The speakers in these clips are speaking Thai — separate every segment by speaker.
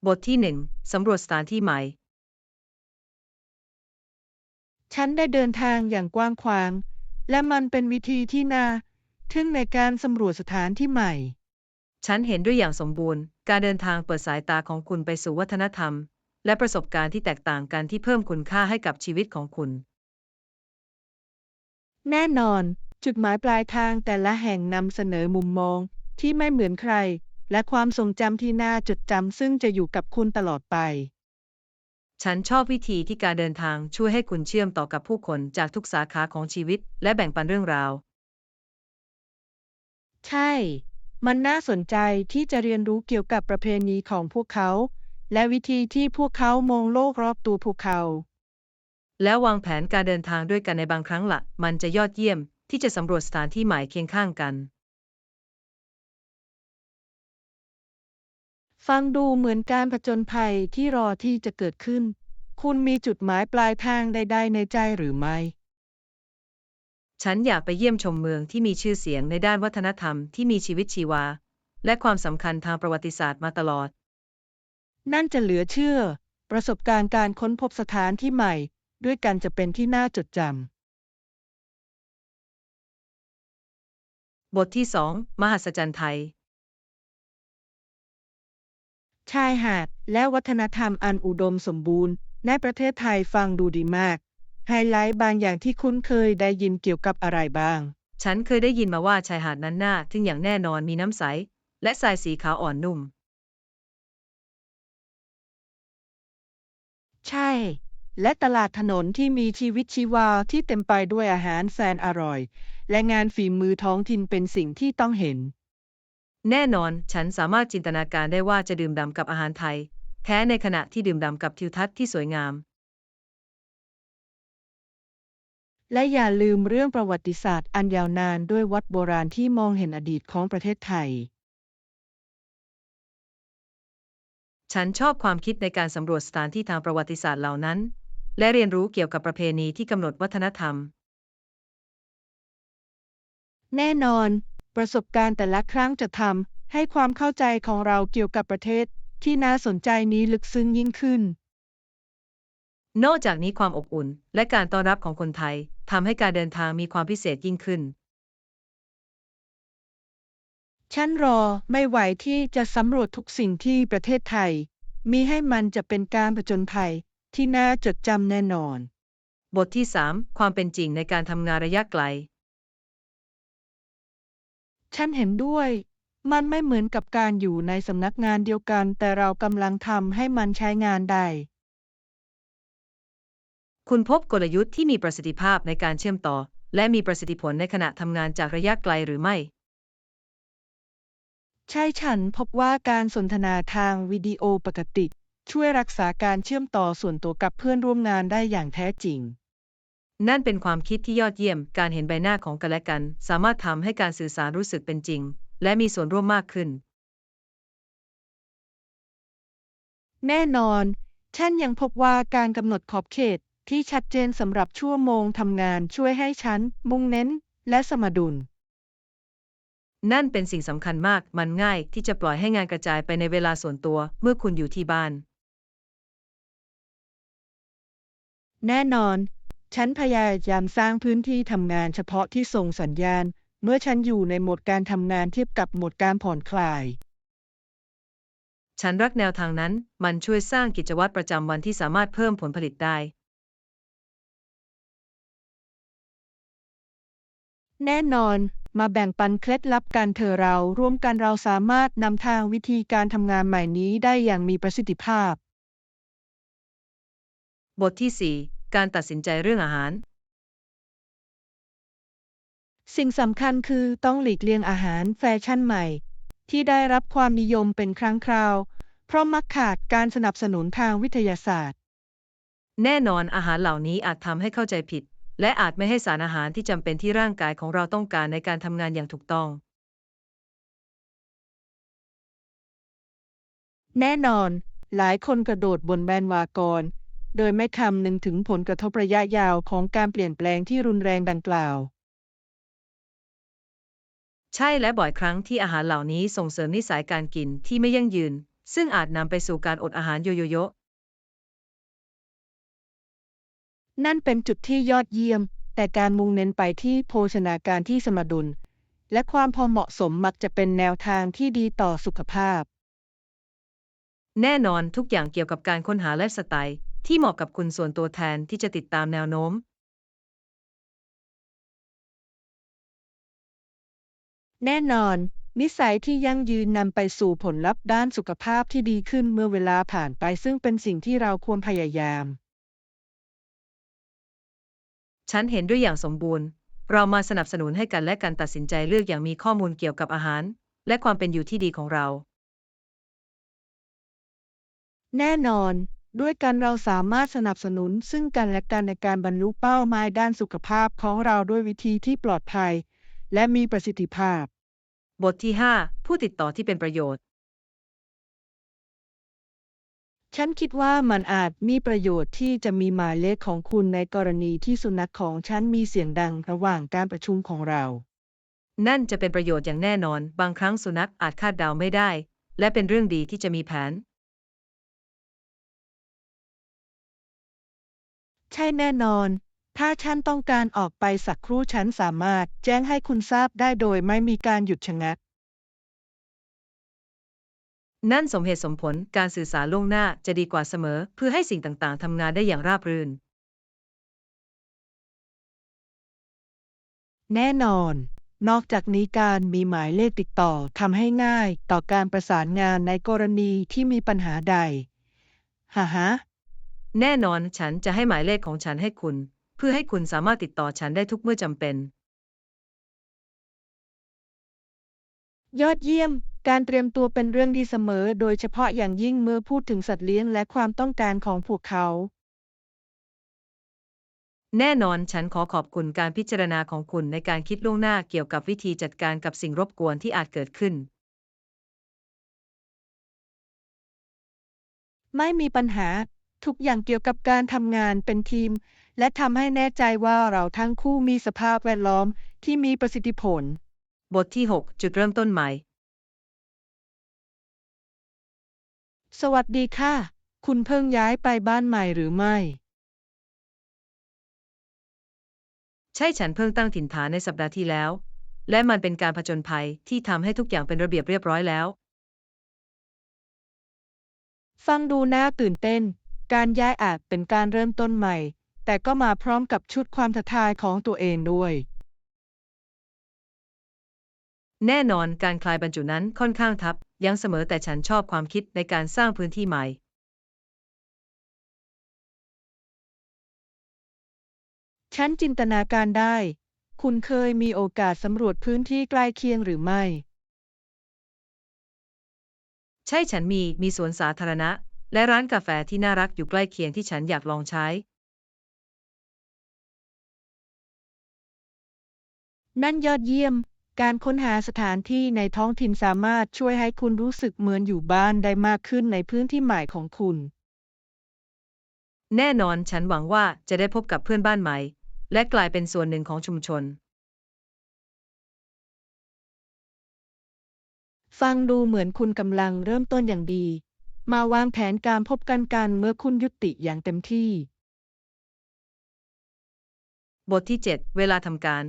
Speaker 1: บทที่ 1 สำรวจสถานที่ใหม่
Speaker 2: ฉันได้เดินทางอย่างกว้างขวางและมันเป็นวิธีที่น่าทึ่งในการสำรวจสถานที่ใหม่
Speaker 1: ฉันเห็นด้วยอย่างสมบูรณ์ การเดินทางเปิดสายตาของคุณไปสู่วัฒนธรรม และประสบการณ์ที่แตกต่างกันที่เพิ่มคุณค่าให้กับชีวิตของคุณ
Speaker 2: แน่นอนจุดหมายปลายทางแต่ละแห่งนำเสนอมุมมองที่ไม่เหมือนใครและความทรงจำที่น่าจดจำซึ่งจะอยู่กับคุณตลอดไป
Speaker 1: ฉันชอบวิธีที่การเดินทางช่วยให้คุณเชื่อมต่อกับผู้คนจากทุกสาขาของชีวิตและแบ่งปันเรื่องราว
Speaker 2: ใช่มันน่าสนใจที่จะเรียนรู้เกี่ยวกับประเพณีของพวกเขาและวิธีที่พวกเขามองโลกรอบตัวพวกเขา
Speaker 1: แล้ววางแผนการเดินทางด้วยกันในบางครั้งละมันจะยอดเยี่ยมที่จะสำรวจสถานที่ใหม่เคียงข้างกัน
Speaker 2: ฟังดูเหมือนการผจญภัยที่รอที่จะเกิดขึ้น คุณมีจุดหมายปลายทางใดๆในใจหรือไม่
Speaker 1: ฉันอยากไปเยี่ยมชมเมืองที่มีชื่อเสียงในด้านวัฒนธรรมที่มีชีวิตชีวาและความสำคัญทางประวัติศาสตร์มาตลอด
Speaker 2: นั่นจะเหลือเชื่อ ประสบการณ์การค้นพบสถานที่ใหม่ด้วยกันจะเป็นที่น่าจดจ
Speaker 1: บทที่ 2 มหัศจรรย์ไทย
Speaker 2: ำ ชายหาดและวัฒนธรรมอันอุดมสมบูรณ์ในประเทศไทยฟังดูดีมาก ไฮไลท์บางอย่างที่คุณเคยได้ยินเกี่ยวกับอะไรบ้าง
Speaker 1: ฉันเคยได้ยินมาว่าชายหาดนั้นน่าทึ่งอย่างแน่นอนมีน้ำใสและทรายสีขาวอ่อนนุ่ม
Speaker 2: ใช่ และตลาดถนนที่มีชีวิตชีวาที่เต็มไปด้วยอาหารแสนอร่อย และงานฝีมือท้องถิ่นเป็นสิ่งที่ต้องเห็น
Speaker 1: แน่นอนฉันสามารถจินตนาการได้ว่าจะดื่มด่ำกับอาหารไทยแท้ในขณะที่ดื่มด่ำกับทิวทัศน์ที่สวยงาม
Speaker 2: และอย่าลืมเรื่องประวัติศาสตร์อันยาวนานด้วยวัดโบราณที่มองเห็นอดีตของประเทศไทย
Speaker 1: ฉันชอบความคิดในการสำรวจสถานที่ทางประวัติศาสตร์เหล่านั้นและเรียนรู้เกี่ยวกับประเพณีที่กำหนดวัฒนธรรม
Speaker 2: แน่นอนประสบการณ์แต่ละครั้งจะทำให้ความเข้าใจของเราเกี่ยวกับประเทศที่น่าสนใจนี้ลึกซึ้งยิ่งขึ้น
Speaker 1: นอกจากนี้ความอบอุ่นและการต้อนรับของคนไทยทำให้การเดินทางมีความพิเศษยิ่งขึ้น
Speaker 2: ฉันรอไม่ไหวที่จะสำรวจทุกสิ่งที่ประเทศไทยมีให้มันจะเป็นการผจญภัยที่น่าจดจำแน่นอน
Speaker 1: บทที่ 3 ความเป็นจริงในการทำงานระยะไกล
Speaker 2: ฉันเห็นด้วย มันไม่เหมือนกับการอยู่ในสำนักงานเดียวกันแต่เรากำลังทำให้มันใช้งานได้
Speaker 1: คุณพบกลยุทธ์ที่มีประสิทธิภาพในการเชื่อมต่อและมีประสิทธิผลในขณะทำงานจากระยะไกลหรือไม่
Speaker 2: ใช่ฉันพบว่าการสนทนาทางวิดีโอปกติช่วยรักษาการเชื่อมต่อส่วนตัวกับเพื่อนร่วมงานได้อย่างแท้จริง
Speaker 1: นั่นเป็นความคิดที่ยอดเยี่ยมการเห็นใบหน้าของกันและกันสามารถทำให้การสื่อสารรู้สึกเป็นจริงและมีส่วนร่วมมากขึ้น
Speaker 2: แน่นอนฉันยังพบว่าการกำหนดขอบเขตที่ชัดเจนสำหรับชั่วโมงทำงานช่วยให้ฉันมุ่งเน้นและสมดุล
Speaker 1: นั่นเป็นสิ่งสำคัญมากมันง่ายที่จะปล่อยให้งานกระจายไปในเวลาส่วนตัวเมื่อคุณอยู่ที่บ้าน
Speaker 2: แน่นอนฉันพยายามสร้างพื้นที่ทำงานเฉพาะที่ส่งสัญญาณเมื่อฉันอยู่ในโหมดการทำงานเทียบกับโหมดการผ่อนคลาย
Speaker 1: ฉันรักแนวทางนั้น มันช่วยสร้างกิจวัตรประจำวันที่สามารถเพิ่มผลผลิตได้
Speaker 2: แน่นอนมาแบ่งปันเคล็ดลับกันเถอะเราร่วมกันเราสามารถนำทางวิธีการทำงานใหม่นี้ได้อย่างมีประสิทธิภาพ
Speaker 1: บทที่ 4 การตัดสินใจเรื่องอาหาร
Speaker 2: สิ่งสำคัญคือต้องหลีกเลี่ยงอาหารแฟชั่นใหม่ที่ได้รับความนิยมเป็นครั้งคราวเพราะมักขาดการสนับสนุนทางวิทยาศาสตร์
Speaker 1: แน่นอนอาหารเหล่านี้อาจทำให้เข้าใจผิด และอาจไม่ให้สารอาหารที่จำเป็นที่ร่างกายของเราต้องการในการทำงานอย่างถูกต้อง
Speaker 2: แน่นอนหลายคนกระโดดบนแบนวากอนโดยไม่คำนึงถึงผลกระทบระยะยาวของการเปลี่ยนแปลงที่รุนแรงดังกล่าว
Speaker 1: ใช่และบ่อยครั้งที่อาหารเหล่านี้ส่งเสริมนิสัยการกินที่ไม่ยั่งยืน ซึ่งอาจนำไปสู่การอดอาหารโยๆ
Speaker 2: นั่นเป็นจุดที่ยอดเยี่ยม แต่การมุ่งเน้นไปที่โภชนาการที่สมดุลและความพอเหมาะสมมักจะเป็นแนวทางที่ดีต่อสุขภาพ
Speaker 1: แน่นอนทุกอย่างเกี่ยวกับการค้นหาไลฟ์สไตล์ที่เหมาะกับคุณส่วนตัวแทนที่จะติดตามแนวโน้ม
Speaker 2: แน่นอน นิสัยที่ยั่งยืนนำไปสู่ผลลัพธ์ด้านสุขภาพที่ดีขึ้นเมื่อเวลาผ่านไปซึ่งเป็นสิ่งที่เราควรพยายาม
Speaker 1: ฉันเห็นด้วยอย่างสมบูรณ์ เรามาสนับสนุนให้กันและกันตัดสินใจเลือกอย่างมีข้อมูลเกี่ยวกับอาหารและความเป็นอยู่ที่ดีของเรา
Speaker 2: แน่นอน ด้วยกันเราสามารถสนับสนุนซึ่งกันและกันในการบรรลุเป้าหมายด้านสุขภาพของเราด้วยวิธีที่ปลอดภัยและมีประสิทธิภาพ
Speaker 1: บทที่ 5 ผู้ติดต่อที่เป็นประโยชน์
Speaker 2: ฉันคิดว่ามันอาจมีประโยชน์ที่จะมีหมายเลขของคุณในกรณีที่สุนัขของฉันมีเสียงดังระหว่างการประชุมของเรา
Speaker 1: นั่นจะเป็นประโยชน์อย่างแน่นอน บางครั้งสุนัขอาจคาดเดาไม่ได้ และเป็นเรื่องดีที่จะมีแผน
Speaker 2: ใช่แน่นอน ถ้าฉันต้องการออกไปสักครู่ฉันสามารถแจ้งให้คุณทราบได้โดยไม่มีการหยุดชะงัก
Speaker 1: นั่นสมเหตุสมผล การสื่อสารล่วงหน้าจะดีกว่าเสมอเพื่อให้สิ่งต่างๆทำงานได้อย่างราบรื่น
Speaker 2: แน่นอน นอกจากนี้การมีหมายเลขติดต่อทำให้ง่ายต่อการประสานงานในกรณีที่มีปัญหาใดฮะ
Speaker 1: แน่นอนฉันจะให้หมายเลขของฉันให้คุณ เพื่อให้คุณสามารถติดต่อฉันได้ทุกเมื่อจำเป็น
Speaker 2: ยอดเยี่ยม การเตรียมตัวเป็นเรื่องดีเสมอ โดยเฉพาะอย่างยิ่งเมื่อพูดถึงสัตว์เลี้ยงและความต้องการของพวกเขา
Speaker 1: แน่นอนฉันขอขอบคุณการพิจารณาของคุณในการคิดล่วงหน้าเกี่ยวกับวิธีจัดการกับสิ่งรบกวนที่อาจเกิดขึ้น
Speaker 2: ไม่มีปัญหา ทุกอย่างเกี่ยวกับการทำงานเป็นทีม และทำให้แน่ใจว่าเราทั้งคู่มีสภาพแวดล้อมที่มีประสิทธิผล
Speaker 1: บทที่ 6 จุดเริ่มต้นใหม่
Speaker 2: สวัสดีค่ะ คุณเพิ่งย้ายไปบ้านใหม่หรือไม่
Speaker 1: ใช่ฉันเพิ่งตั้งถิ่นฐานในสัปดาห์ที่แล้ว และมันเป็นการผจญภัยที่ทำให้ทุกอย่างเป็นระเบียบเรียบร้อยแล้ว
Speaker 2: ฟังดูน่าตื่นเต้น การย้ายอาจเป็นการเริ่มต้นใหม่ แต่ก็มาพร้อมกับชุดความท้าทายของตัวเองด้วย
Speaker 1: แน่นอนการคลายบรรจุนั้นค่อนข้างทับยั้งเสมอแต่ฉันชอบความคิดในการสร้างพื้นที่ใหม่
Speaker 2: ฉันจินตนาการได้ คุณเคยมีโอกาสสำรวจพื้นที่ใกล้เคียงหรือไม่
Speaker 1: ใช่ฉันมีสวนสาธารณะและร้านกาแฟที่น่ารักอยู่ใกล้เคียงที่ฉันอยากลองใช้
Speaker 2: นั่นยอดเยี่ยม การค้นหาสถานที่ในท้องถิ่นสามารถช่วยให้คุณรู้สึกเหมือนอยู่บ้านได้มากขึ้นในพื้นที่ใหม่ของคุณ
Speaker 1: แน่นอนฉันหวังว่าจะได้พบกับเพื่อนบ้านใหม่ และกลายเป็นส่วนหนึ่งของชุมชน
Speaker 2: ฟังดูเหมือนคุณกำลังเริ่มต้นอย่างดี มาวางแผนการพบกันเมื่อคุณยุติอย่างเต็มที่
Speaker 1: บทที่ 7 เวลาทำการ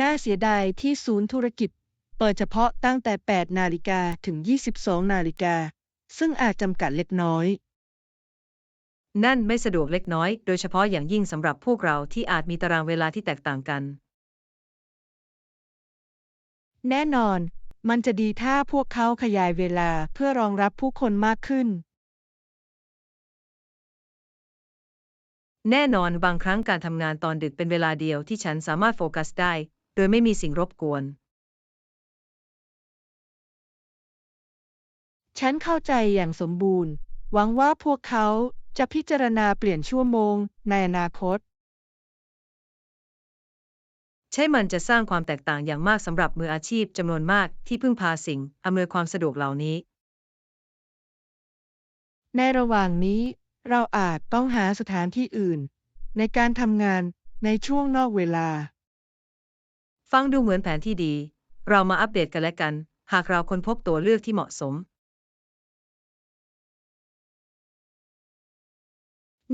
Speaker 2: น่าเสียดายที่ศูนย์ธุรกิจเปิดเฉพาะตั้งแต่ 8 นาฬิกาถึง 22 นาฬิกา ซึ่งอาจจำกัดเล็กน้อย
Speaker 1: นั่นไม่สะดวกเล็กน้อย โดยเฉพาะอย่างยิ่งสำหรับพวกเราที่อาจมีตารางเวลาที่แตกต่างกัน
Speaker 2: แน่นอน มันจะดีถ้าพวกเขาขยายเวลาเพื่อรองรับผู้คนมากขึ้น
Speaker 1: แน่นอนบางครั้งการทำงานตอนดึกเป็นเวลาเดียวที่ฉันสามารถโฟกัสได้ โดยไม่มีสิ่งรบกวน
Speaker 2: ฉันเข้าใจอย่างสมบูรณ์ หวังว่าพวกเขาจะพิจารณาเปลี่ยนชั่วโมงในอนาคต
Speaker 1: ใช่มันจะสร้างความแตกต่างอย่างมากสำหรับมืออาชีพจำนวนมากที่พึ่งพาสิ่งอำนวยความสะดวกเหล่านี้
Speaker 2: ในระหว่างนี้ เราอาจต้องหาสถานที่อื่น ในการทำงานในช่วงนอกเวลา
Speaker 1: ฟังดูเหมือนแผนที่ดี เรามาอัปเดตกันและกัน หากเราค้นพบตัวเลือกที่เหมาะสม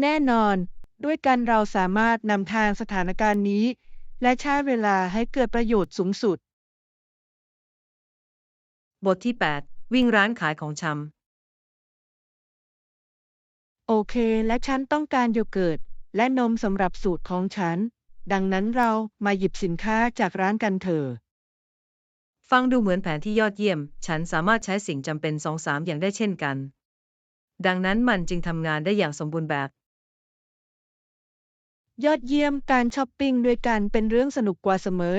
Speaker 2: แน่นอน ด้วยกันเราสามารถนำทางสถานการณ์นี้ และใช้เวลาให้เกิดประโยชน์สูงสุด
Speaker 1: บทที่ 8 วิ่งร้านขายของชำ
Speaker 2: โอเค และฉันต้องการโยเกิร์ตและนมสำหรับสูตรของฉัน ดังนั้นเรามาหยิบสินค้าจากร้านกันเถอะ
Speaker 1: ฟังดูเหมือนแผนที่ยอดเยี่ยม ฉันสามารถใช้สิ่งจำเป็น 2-3 อย่างได้เช่นกัน ดังนั้นมันจึงทำงานได้อย่างสมบูรณ์แบบ
Speaker 2: ยอดเยี่ยมการช้อปปิ้งด้วยกันเป็นเรื่องสนุกกว่าเสมอ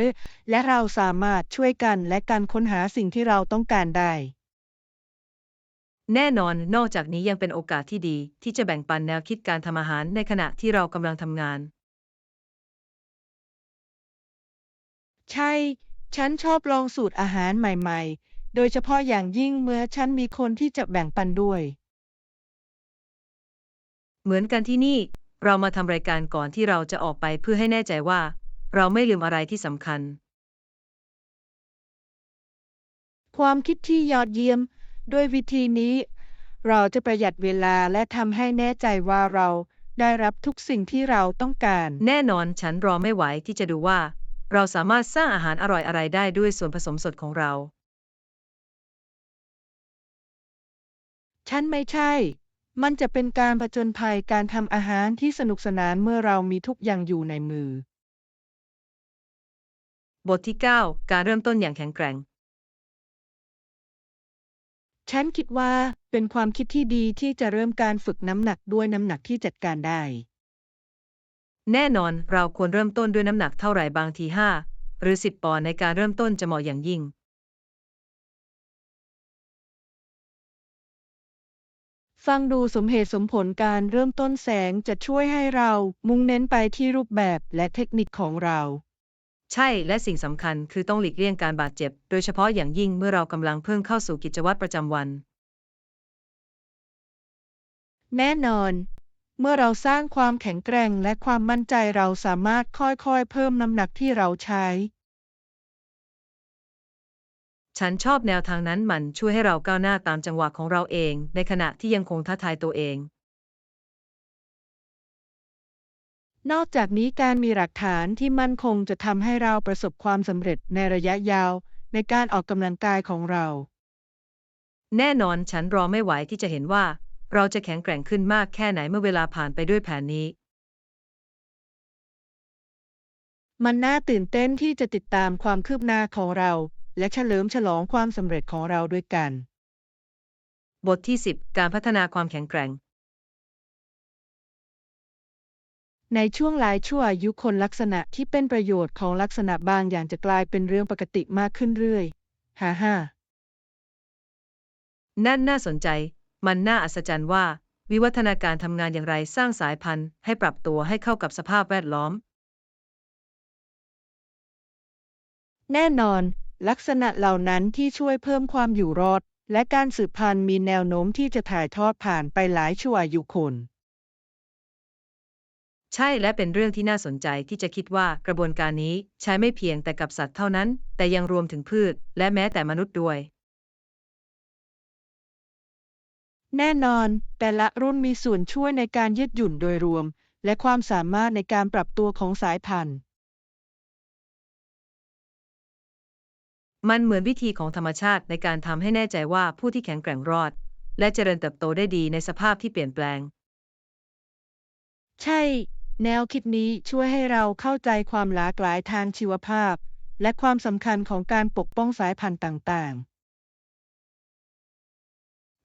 Speaker 2: และเราสามารถช่วยกันและกันค้นหาสิ่งที่เราต้องการได้
Speaker 1: แน่นอน นอกจากนี้ยังเป็นโอกาสที่ดีที่จะแบ่งปันแนวคิดการทำอาหารในขณะที่เรากำลังทำงาน
Speaker 2: ใช่ ฉันชอบลองสูตรอาหารใหม่ๆ โดยเฉพาะอย่างยิ่งเมื่อฉันมีคนที่จะแบ่งปันด้วย
Speaker 1: เหมือนกันที่นี่ เรามาทำรายการก่อนที่เราจะออกไปเพื่อให้แน่ใจว่าเราไม่ลืมอะไรที่สำคัญ
Speaker 2: ความคิดที่ยอดเยี่ยม ด้วยวิธีนี้ เราจะประหยัดเวลาและทำให้แน่ใจว่าเราได้รับทุกสิ่งที่เราต้องการ
Speaker 1: แน่นอนฉันรอไม่ไหวที่จะดูว่าเราสามารถสร้างอาหารอร่อยอะไรได้ด้วยส่วนผสมสดของเรา
Speaker 2: ฉันไม่ใช่ มันจะเป็นการผจญภัยการทำอาหารที่สนุกสนานเมื่อเรามีทุกอย่างอยู่ในมือ
Speaker 1: บทที่ 9 การเริ่มต้นอย่างแข็งแกร่ง
Speaker 2: ฉันคิดว่าเป็นความคิดที่ดีที่จะเริ่มการฝึกน้ำหนักด้วยน้ำหนักที่จัดการได้
Speaker 1: แน่นอนเราควรเริ่มต้นด้วยน้ำหนักเท่าไหร่บางที 5 หรือ 10 ปอนด์ในการเริ่มต้นจะเหมาะอย่างยิ่ง
Speaker 2: ฟังดูสมเหตุสมผลการเริ่มต้นแสงจะช่วยให้เรามุ่งเน้นไปที่รูปแบบและเทคนิคของเรา
Speaker 1: ใช่และสิ่งสำคัญคือต้องหลีกเลี่ยงการบาดเจ็บ โดยเฉพาะอย่างยิ่งเมื่อเรากำลังเพิ่งเข้าสู่กิจวัตรประจำวัน
Speaker 2: แน่นอน เมื่อเราสร้างความแข็งแกร่งและความมั่นใจเราสามารถค่อยๆเพิ่มน้ำหนักที่เราใช้
Speaker 1: ฉันชอบแนวทางนั้นมันช่วยให้เราก้าวหน้าตามจังหวะของเราเองในขณะที่ยังคงท้าทายตัวเอง
Speaker 2: นอกจากนี้การมีหลักฐานที่มั่นคงจะทำให้เราประสบความสำเร็จในระยะยาวในการออกกำลังกายของเรา
Speaker 1: แน่นอนฉันรอไม่ไหวที่จะเห็นว่าเราจะแข็งแกร่งขึ้นมากแค่ไหนเมื่อเวลาผ่านไปด้วยแผนนี้
Speaker 2: มันน่าตื่นเต้นที่จะติดตามความคืบหน้าของเราและเฉลิมฉลองความสำเร็จของเราด้วยกัน
Speaker 1: บทที่ 10 การพัฒนาความแข็งแกร่ง
Speaker 2: ในช่วงหลายชั่วอายุคนลักษณะที่เป็นประโยชน์ของลักษณะบางอย่างจะกลายเป็นเรื่องปกติมากขึ้นเรื่อยฮ่า
Speaker 1: นั่นน่าสนใจ มันน่าอัศจรรย์ว่าวิวัฒนาการทำงานอย่างไรสร้างสายพันธุ์ให้ปรับตัวให้เข้ากับสภาพแวดล้อม
Speaker 2: แน่นอน ลักษณะเหล่านั้นที่ช่วยเพิ่มความอยู่รอด และการสืบพันธุ์มีแนวโน้มที่จะถ่ายทอดผ่านไปหลายชั่วอายุคน
Speaker 1: ใช่และเป็นเรื่องที่น่าสนใจที่จะคิดว่ากระบวนการนี้ใช้ไม่เพียงแต่กับสัตว์เท่านั้น แต่ยังรวมถึงพืชและแม้แต่มนุษย์ด้วย
Speaker 2: แน่นอน แต่ละรุ่นมีส่วนช่วยในการยืดหยุ่นโดยรวม และความสามารถในการปรับตัวของสายพันธุ์
Speaker 1: มันเหมือนวิธีของธรรมชาติในการทำให้แน่ใจว่าผู้ที่แข็งแกร่งรอด และเจริญเติบโตได้ดีในสภาพที่เปลี่ยนแปลง
Speaker 2: ใช่ แนวคิดนี้ช่วยให้เราเข้าใจความหลากหลายทางชีวภาพ และความสำคัญของการปกป้องสายพันธุ์ต่างๆ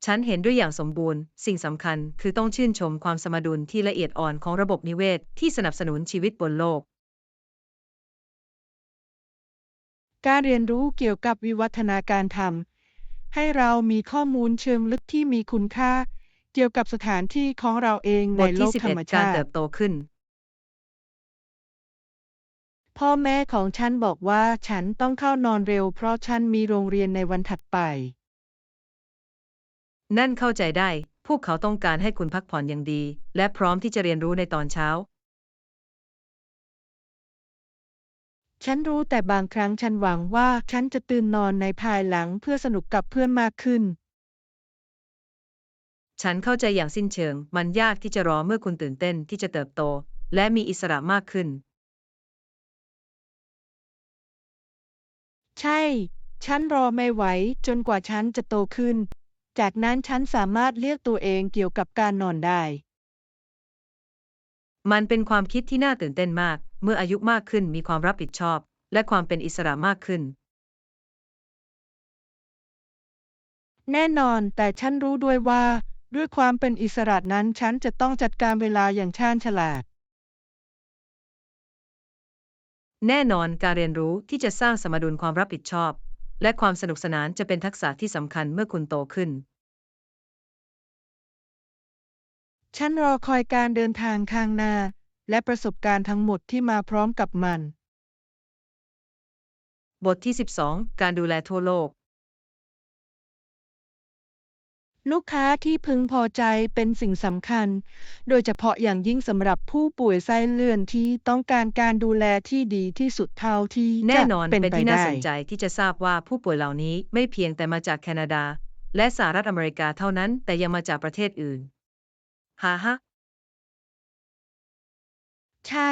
Speaker 1: ฉันเห็นด้วยอย่างสมบูรณ์ สิ่งสำคัญคือต้องชื่นชมความสมดุลที่ละเอียดอ่อนของระบบนิเวศที่สนับสนุนชีวิตบนโลก
Speaker 2: การเรียนรู้เกี่ยวกับวิวัฒนาการทำให้เรามีข้อมูลเชิงลึกที่มีคุณค่า เกี่ยวกับสถานที่ของเราเอง
Speaker 1: บ
Speaker 2: ใน
Speaker 1: ท
Speaker 2: โล
Speaker 1: ที่
Speaker 2: กธรรม
Speaker 1: 11 การ
Speaker 2: ชา
Speaker 1: เติ
Speaker 2: ติ
Speaker 1: บโตขึ้น
Speaker 2: พ่อแม่ของฉันบอกว่าฉันต้องเข้านอนเร็วเพราะฉันมีโรงเรียนในวันถัดไป
Speaker 1: นั่นเข้าใจได้ พวกเขาต้องการให้คุณพักผ่อนอย่างดี และพร้อมที่จะเรียนรู้ในตอนเช้า
Speaker 2: ฉันรู้แต่บางครั้งฉันหวังว่าฉันจะตื่นนอนในภายหลังเพื่อสนุกกับเพื่อนมากขึ้น
Speaker 1: ฉันเข้าใจอย่างสิ้นเชิง มันยากที่จะรอเมื่อคุณตื่นเต้นที่จะเติบโตและมีอิสระมากขึ้น
Speaker 2: ใช่ ฉันรอไม่ไหวจนกว่าฉันจะโตขึ้น จากนั้นฉันสามารถเรียกตัวเองเกี่ยวกับการนอนได้
Speaker 1: มันเป็นความคิดที่น่าตื่นเต้นมาก เมื่ออายุมากขึ้นมีความรับผิดชอบและความเป็นอิสระมากขึ้น
Speaker 2: แน่นอนแต่ฉันรู้ด้วยว่าด้วยความเป็นอิสระนั้นฉันจะต้องจัดการเวลาอย่างชาญฉลาด
Speaker 1: แน่นอนการเรียนรู้ที่จะสร้างสมดุลความรับผิดชอบและความสนุกสนานจะเป็นทักษะที่สำคัญเมื่อคุณโตขึ้น
Speaker 2: ฉันรอคอยการเดินทางข้างหน้าและประสบการณ์ทั้งหมดที่มาพร้อมกับมัน
Speaker 1: บทที่ 12 การดูแลทั่วโลก
Speaker 2: ลูกค้าที่พึงพอใจเป็นสิ่งสำคัญ โดยเฉพาะอย่างยิ่งสำหรับผู้ป่วยไส้เลื่อนที่ต้องการการดูแลที่ดีที่สุดเท่าที่
Speaker 1: แน่
Speaker 2: จะ
Speaker 1: นอน
Speaker 2: เป็นไป
Speaker 1: เป็นที่น่า
Speaker 2: ได้
Speaker 1: สนใจที่จะทราบว่าผู้ป่วยเหล่านี้ไม่เพียงแต่มาจากแคนาดาและสหรัฐอเมริกาเท่านั้น แต่ยังมาจากประเทศอื่นฮะ
Speaker 2: ใช่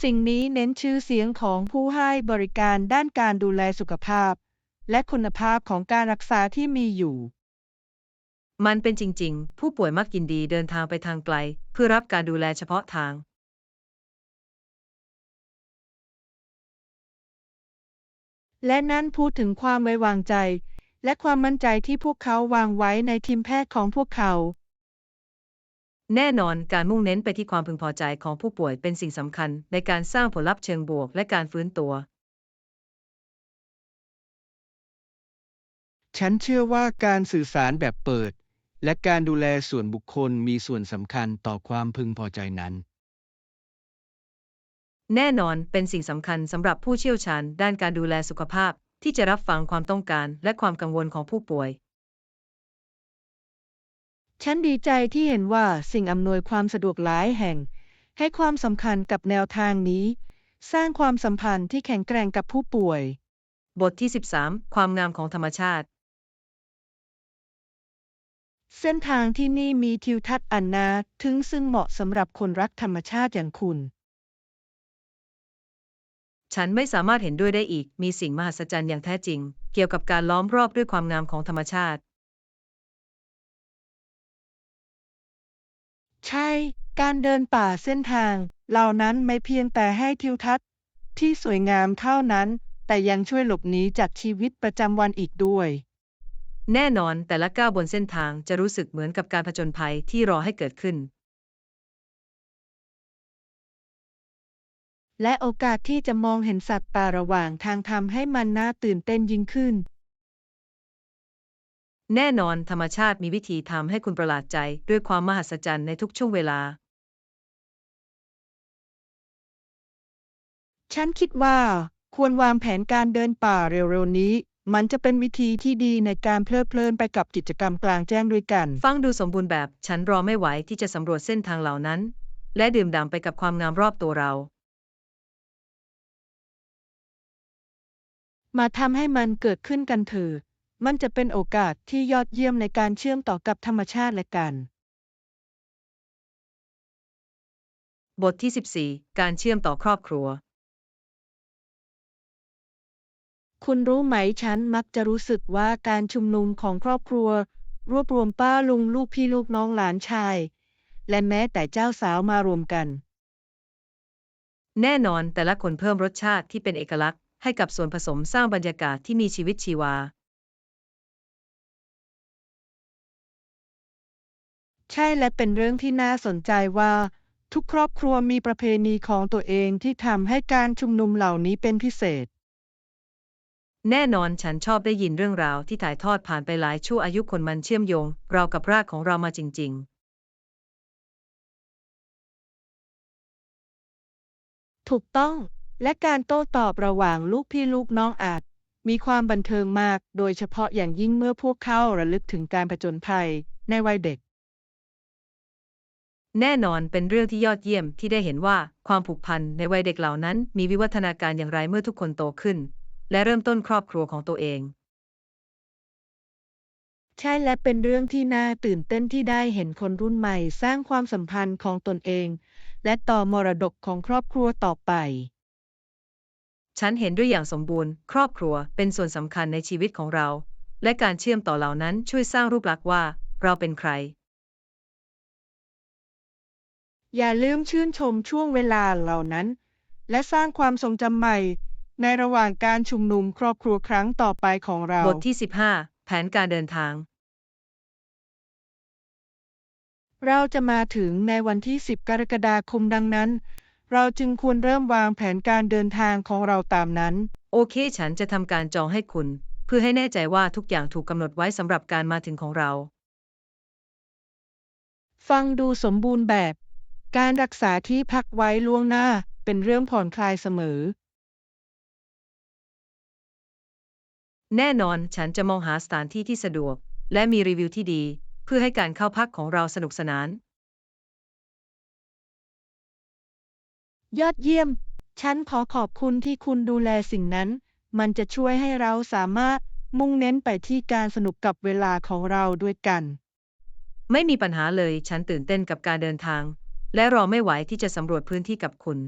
Speaker 2: สิ่งนี้เน้นชื่อเสียงของผู้ให้บริการด้านการดูแลสุขภาพ และคุณภาพของการรักษาที่มีอยู่
Speaker 1: มันเป็นจริงๆ ผู้ป่วยมักยินดีเดินทางไปทางไกลเพื่อรับการดูแลเฉพาะทาง
Speaker 2: และนั่นพูดถึงความไว้วางใจ และความมั่นใจที่พวกเขาวางไว้ในทีมแพทย์ของพวกเขา
Speaker 1: แน่นอนการมุ่งเน้นไปที่ความพึงพอใจของผู้ป่วยเป็นสิ่งสำคัญในการสร้างผลลัพธ์เชิงบวกและการฟื้นตัว
Speaker 2: ฉันเชื่อว่าการสื่อสารแบบเปิด และการดูแลส่วนบุคคลมีส่วนสำคัญต่อความพึงพอใจนั้น
Speaker 1: แน่นอนเป็นสิ่งสำคัญสำหรับผู้เชี่ยวชาญด้านการดูแลสุขภาพที่จะรับฟังความต้องการและความกังวลของผู้ป่วย
Speaker 2: ฉันดีใจที่เห็นว่าสิ่งอำนวยความสะดวกหลายแห่งให้ความสำคัญกับแนวทางนี้ สร้างความสัมพันธ์ที่แข็งแกร่งกับผู้ป่วย
Speaker 1: บทที่ 13 ความงามของธรรมชาติ
Speaker 2: เส้นทางที่นี่มีทิวทัศน์อันน่าทึ่งซึ่งเหมาะสำหรับคนรักธรรมชาติอย่างคุณ
Speaker 1: ฉันไม่สามารถเห็นด้วยได้อีก มีสิ่งมหัศจรรย์อย่างแท้จริง เกี่ยวกับการล้อมรอบด้วยความงามของธรรมชาติ
Speaker 2: ใช่ การเดินป่าเส้นทางเหล่านั้นไม่เพียงแต่ให้ทิวทัศน์ที่สวยงามเท่านั้น แต่ยังช่วยหลบหนีจากชีวิตประจำวันอีกด้วย
Speaker 1: แน่นอนแต่ละก้าวบนเส้นทางจะรู้สึกเหมือนกับการผจญภัยที่รอให้เกิดขึ้น
Speaker 2: และโอกาสที่จะมองเห็นสัตว์ป่าระหว่างทางทำให้มันน่าตื่นเต้นยิ่งขึ้น
Speaker 1: แน่นอนธรรมชาติมีวิธีทำให้คุณประหลาดใจด้วยความมหัศจรรย์ในทุกช่วงเวลา
Speaker 2: ฉันคิดว่าควรวางแผนการเดินป่าเร็วๆนี้ มันจะเป็นวิธีที่ดีในการเพลิดเพลินไปกับกิจกรรมกลางแจ้งด้วยกัน
Speaker 1: ฟังดูสมบูรณ์แบบ ฉันรอไม่ไหวที่จะสำรวจเส้นทางเหล่านั้น และดื่มด่ำไปกับความงามรอบตัวเรา
Speaker 2: มาทำให้มันเกิดขึ้นกันเถอะมันจะเป็นโอกาสที่ยอดเยี่ยมในการเชื่อมต่อกับธรรมชาติและกัน
Speaker 1: บทที่ 14 การเชื่อมต่อครอบครัว
Speaker 2: คุณรู้ไหมฉันมักจะรู้สึกว่าการชุมนุมของครอบครัว รวบรวมป้าลุงลูกพี่ลูกน้องหลานชาย และแม้แต่เจ้าสาวมารวมกัน
Speaker 1: แน่นอนแต่ละคนเพิ่มรสชาติที่เป็นเอกลักษณ์ให้กับส่วนผสมสร้างบรรยากาศที่มีชีวิตชีวา
Speaker 2: ใช่และเป็นเรื่องที่น่าสนใจว่าทุกครอบครัวมีประเพณีของตัวเองที่ทำให้การชุมนุมเหล่านี้เป็นพิเศษ
Speaker 1: แน่นอนฉันชอบได้ยินเรื่องราวที่ถ่ายทอดผ่านไปหลายชั่วอายุคนมันเชื่อมโยงเรากับรากของเรามาจริง
Speaker 2: ถูกต้อง และการโต้ตอบระหว่างลูกพี่ลูกน้องอาจมีความบันเทิงมาก โดยเฉพาะอย่างยิ่งเมื่อพวกเขาระลึกถึงการผจญภัยในวัยเด็ก
Speaker 1: แน่นอนเป็นเรื่องที่ยอดเยี่ยมที่ได้เห็นว่าความผูกพันในวัยเด็กเหล่านั้นมีวิวัฒนาการอย่างไรเมื่อทุกคนโตขึ้นและเริ่มต้นครอบครัวของตัวเอง
Speaker 2: ใช่และเป็นเรื่องที่น่าตื่นเต้นที่ได้เห็นคนรุ่นใหม่สร้างความสัมพันธ์ของตนเองและต่อมรดกของครอบครัวต่อไป
Speaker 1: ฉันเห็นด้วยอย่างสมบูรณ์ครอบครัวเป็นส่วนสำคัญในชีวิตของเราและการเชื่อมต่อเหล่านั้นช่วยสร้างรูปลักษณ์ว่าเราเป็นใคร
Speaker 2: อย่าลืมชื่นชมช่วงเวลาเหล่านั้นและสร้างความทรงจำใหม่ในระหว่างการชุมนุมครอบครัวครั้งต่อไปของเรา
Speaker 1: บทที่15แผนการเดินทาง
Speaker 2: เราจะมาถึงในวันที่ 10 กรกฎาคมดังนั้น เราจึงควรเริ่มวางแผนการเดินทางของเราตามนั้น
Speaker 1: โอเคฉันจะทำการจองให้คุณเพื่อให้แน่ใจว่าทุกอย่างถูกกำหนดไว้สำหรับการมาถึงของเรา
Speaker 2: ฟังดูสมบูรณ์แบบ การรักษาที่พักไว้ล่วงหน้าเป็นเรื่องผ่อนคลายเสมอ
Speaker 1: แน่นอนฉันจะมองหาสถานที่ที่สะดวกและมีรีวิวที่ดีเพื่อให้การเข้าพักของเราสนุกสนาน
Speaker 2: ยอดเยี่ยม ฉันขอขอบคุณที่คุณดูแลสิ่งนั้น มันจะช่วยให้เราสามารถมุ่งเน้นไปที่การสนุกกับเวลาของเราด้วยกัน
Speaker 1: ไม่มีปัญหาเลยฉันตื่นเต้นกับการเดินทางและรอไม่ไหวที่จะสำรวจพื้นที่กับคุณ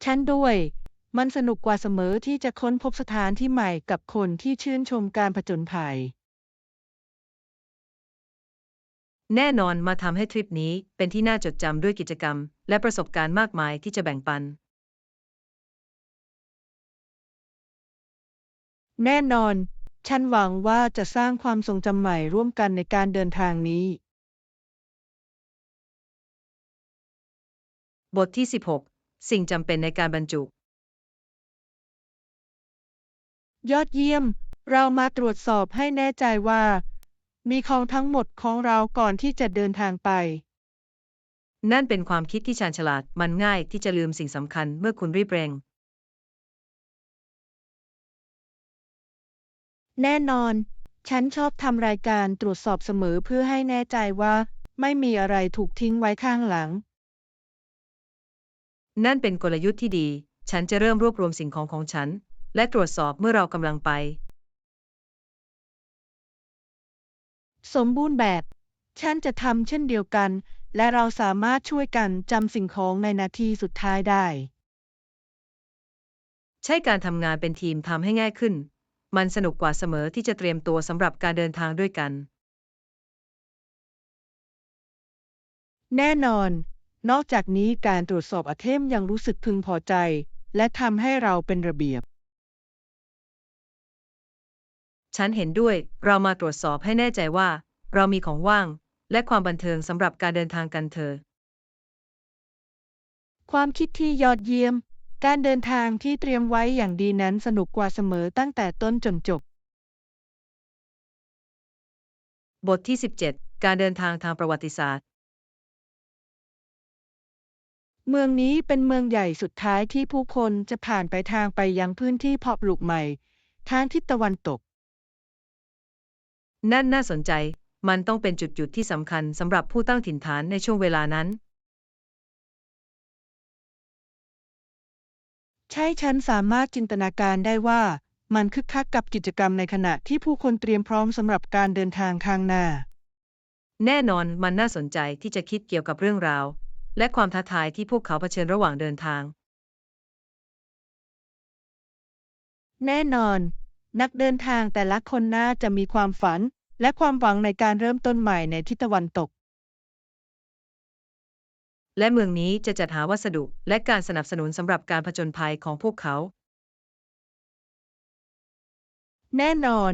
Speaker 2: ฉันด้วย มันสนุกกว่าเสมอที่จะค้นพบสถานที่ใหม่กับคนที่ชื่นชมการผจญภัย
Speaker 1: แน่นอนมาทำให้ทริปนี้เป็นที่น่าจดจำด้วยกิจกรรมและประสบการณ์มากมายที่จะแบ่งปัน
Speaker 2: แน่นอน ฉันหวังว่าจะสร้างความทรงจำใหม่ร่วมกันในการเดินทางนี้
Speaker 1: บทที่ 16 สิ่งจำเป็นในการบรรจุ
Speaker 2: ยอดเยี่ยม เรามาตรวจสอบให้แน่ใจว่า มีของทั้งหมดของเราก่อนที่จะเดินทางไป
Speaker 1: นั่นเป็นความคิดที่ชาญฉลาดมันง่ายที่จะลืมสิ่งสำคัญเมื่อคุณรีบเร่ง
Speaker 2: แน่นอน ฉันชอบทำรายการตรวจสอบเสมอเพื่อให้แน่ใจว่าไม่มีอะไรถูกทิ้งไว้ข้างหลัง
Speaker 1: นั่นเป็นกลยุทธ์ที่ดี ฉันจะเริ่มรวบรวมสิ่งของของฉันและตรวจสอบเมื่อเรากำลังไป
Speaker 2: สมบูรณ์แบบ ฉันจะทำเช่นเดียวกัน และเราสามารถช่วยกันจำสิ่งของในนาทีสุดท้ายได้
Speaker 1: ใช่การทำงานเป็นทีมทำให้ง่ายขึ้น มันสนุกกว่าเสมอที่จะเตรียมตัวสำหรับการเดินทางด้วยกัน
Speaker 2: แน่นอน นอกจากนี้การตรวจสอบไอเทมยังรู้สึกพึงพอใจ และทำให้เราเป็นระเบียบ
Speaker 1: ฉันเห็นด้วย เรามาตรวจสอบให้แน่ใจว่าเรามีของว่างและความบันเทิงสำหรับการเดินทางกันเถอะ
Speaker 2: ความคิดที่ยอดเยี่ยม การเดินทางที่เตรียมไว้อย่างดีนั้นสนุกกว่าเสมอตั้งแต่ต้นจนจบ
Speaker 1: บทที่ 17 การเดินทางทางประวัติศาสตร์
Speaker 2: เมืองนี้เป็นเมืองใหญ่สุดท้ายที่ผู้คนจะผ่านไปทางไปยังพื้นที่เพาะปลูกใหม่ทางทิศตะวันตก
Speaker 1: นั่นน่าสนใจ มันต้องเป็นจุดหยุดที่สำคัญสำหรับผู้ตั้งถิ่นฐานในช่วงเวลานั้น
Speaker 2: ใช่ฉันสามารถจินตนาการได้ว่ามันคึกคักกับกิจกรรมในขณะที่ผู้คนเตรียมพร้อมสำหรับการเดินทางข้างหน้า
Speaker 1: แน่นอนมันน่าสนใจที่จะคิดเกี่ยวกับเรื่องราวและความท้าทายที่พวกเขาเผชิญระหว่างเดินทาง
Speaker 2: แน่นอน นักเดินทางแต่ละคนน่าจะมีความฝันและความหวังในการเริ่มต้นใหม่ในทิศตะวันตก
Speaker 1: และเมืองนี้จะจัดหาวัสดุและการสนับสนุนสำหรับการผจญภัยของพวกเขา
Speaker 2: แน่นอน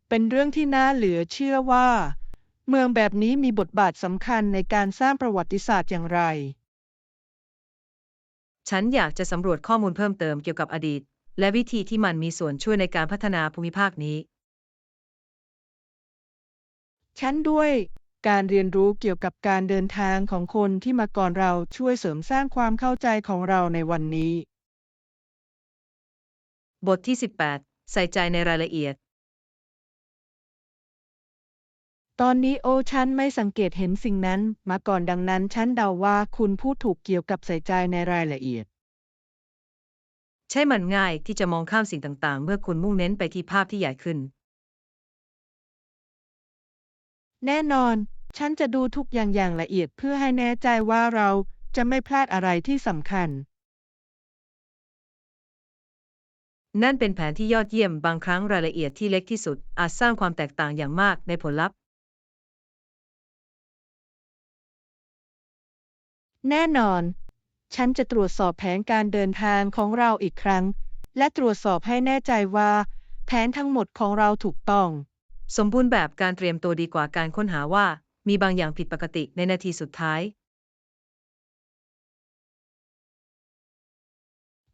Speaker 2: เป็นเรื่องที่น่าเหลือเชื่อว่า เมืองแบบนี้มีบทบาทสำคัญในการสร้างประวัติศาสตร์อย่างไร
Speaker 1: ฉันอยากจะสำรวจข้อมูลเพิ่มเติมเกี่ยวกับอดีตและวิธีที่มันมีส่วนช่วยในการพัฒนาภูมิภาคนี้
Speaker 2: ฉันด้วย การเรียนรู้เกี่ยวกับการเดินทางของคนที่มาก่อนเราช่วยเสริมสร้างความเข้าใจของเราในวันนี้
Speaker 1: บทที่ 18 ใส่ใจในรายละเอียด
Speaker 2: ตอนนี้ฉันไม่สังเกตเห็นสิ่งนั้นมาก่อนดังนั้นฉันเดาว่าคุณพูดถูกเกี่ยวกับใส่ใจในรายละเอียด
Speaker 1: ใช่มันง่ายที่จะมองข้ามสิ่งต่างๆ เมื่อคุณมุ่งเน้นไปที่ภาพที่ใหญ่ขึ้น
Speaker 2: แน่นอน ฉันจะดูทุกอย่างละเอียดเพื่อให้แน่ใจว่าเราจะไม่พลาดอะไรที่สำคัญ
Speaker 1: นั่นเป็นแผนที่ยอดเยี่ยมบางครั้งรายละเอียดที่เล็กที่สุดอาจสร้างความแตกต่างอย่างมากในผลลัพธ์
Speaker 2: แน่นอน ฉันจะตรวจสอบแผนการเดินทางของเราอีกครั้ง และตรวจสอบให้แน่ใจว่าแผนทั้งหมดของเราถูกต้อง
Speaker 1: สมบูรณ์แบบการเตรียมตัวดีกว่าการค้นหาว่ามีบางอย่างผิดปกติในนาทีสุดท้าย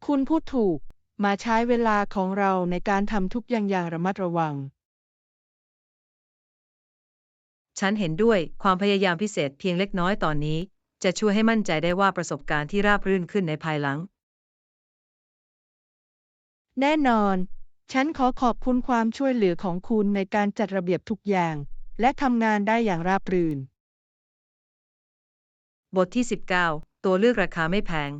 Speaker 2: คุณพูดถูก มาใช้เวลาของเราในการทำทุกอย่างระมัดระวัง
Speaker 1: ฉันเห็นด้วยความพยายามพิเศษเพียงเล็กน้อยตอนนี้จะช่วยให้มั่นใจได้ว่าประสบการณ์ที่ราบรื่นขึ้นในภายหลัง
Speaker 2: แน่นอน ฉันขอขอบคุณความช่วยเหลือของคุณในการจัดระเบียบทุกอย่าง และทำงานได้อย่างราบรื่น
Speaker 1: บทที่ 19 ตัวเลือกราคาไม่แพง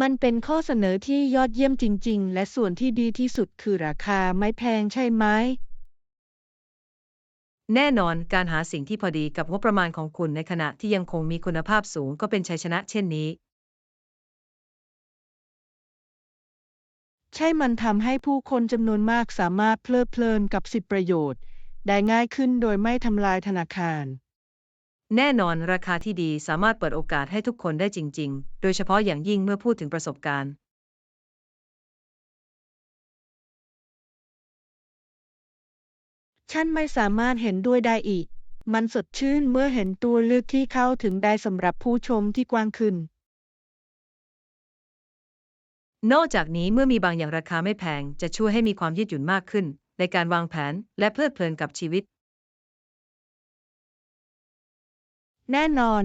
Speaker 2: มันเป็นข้อเสนอที่ยอดเยี่ยมจริงๆ และส่วนที่ดีที่สุดคือราคาไม่แพงใช่ไหม
Speaker 1: แน่นอนการหาสิ่งที่พอดีกับงบประมาณของคุณในขณะที่ยังคงมีคุณภาพสูงก็เป็นชัยชนะเช่นนี้
Speaker 2: ใช่มันทำให้ผู้คนจำนวนมากสามารถเพลิดเพลินกับสิทธิประโยชน์ได้ง่ายขึ้นโดยไม่ทำลายธนาคาร
Speaker 1: แน่นอนราคาที่ดีสามารถเปิดโอกาสให้ทุกคนได้จริงๆ โดยเฉพาะอย่างยิ่งเมื่อพูดถึงประสบการณ์
Speaker 2: ฉันไม่สามารถเห็นด้วยได้อีก มันสดชื่นเมื่อเห็นตัวเลือกที่เข้าถึงได้สำหรับผู้ชมที่กว้างขึ้น
Speaker 1: นอกจากนี้เมื่อมีบางอย่างราคาไม่แพงจะช่วยให้มีความยืดหยุ่นมากขึ้นในการวางแผนและเพลิดเพลินกับชีวิต
Speaker 2: แน่นอน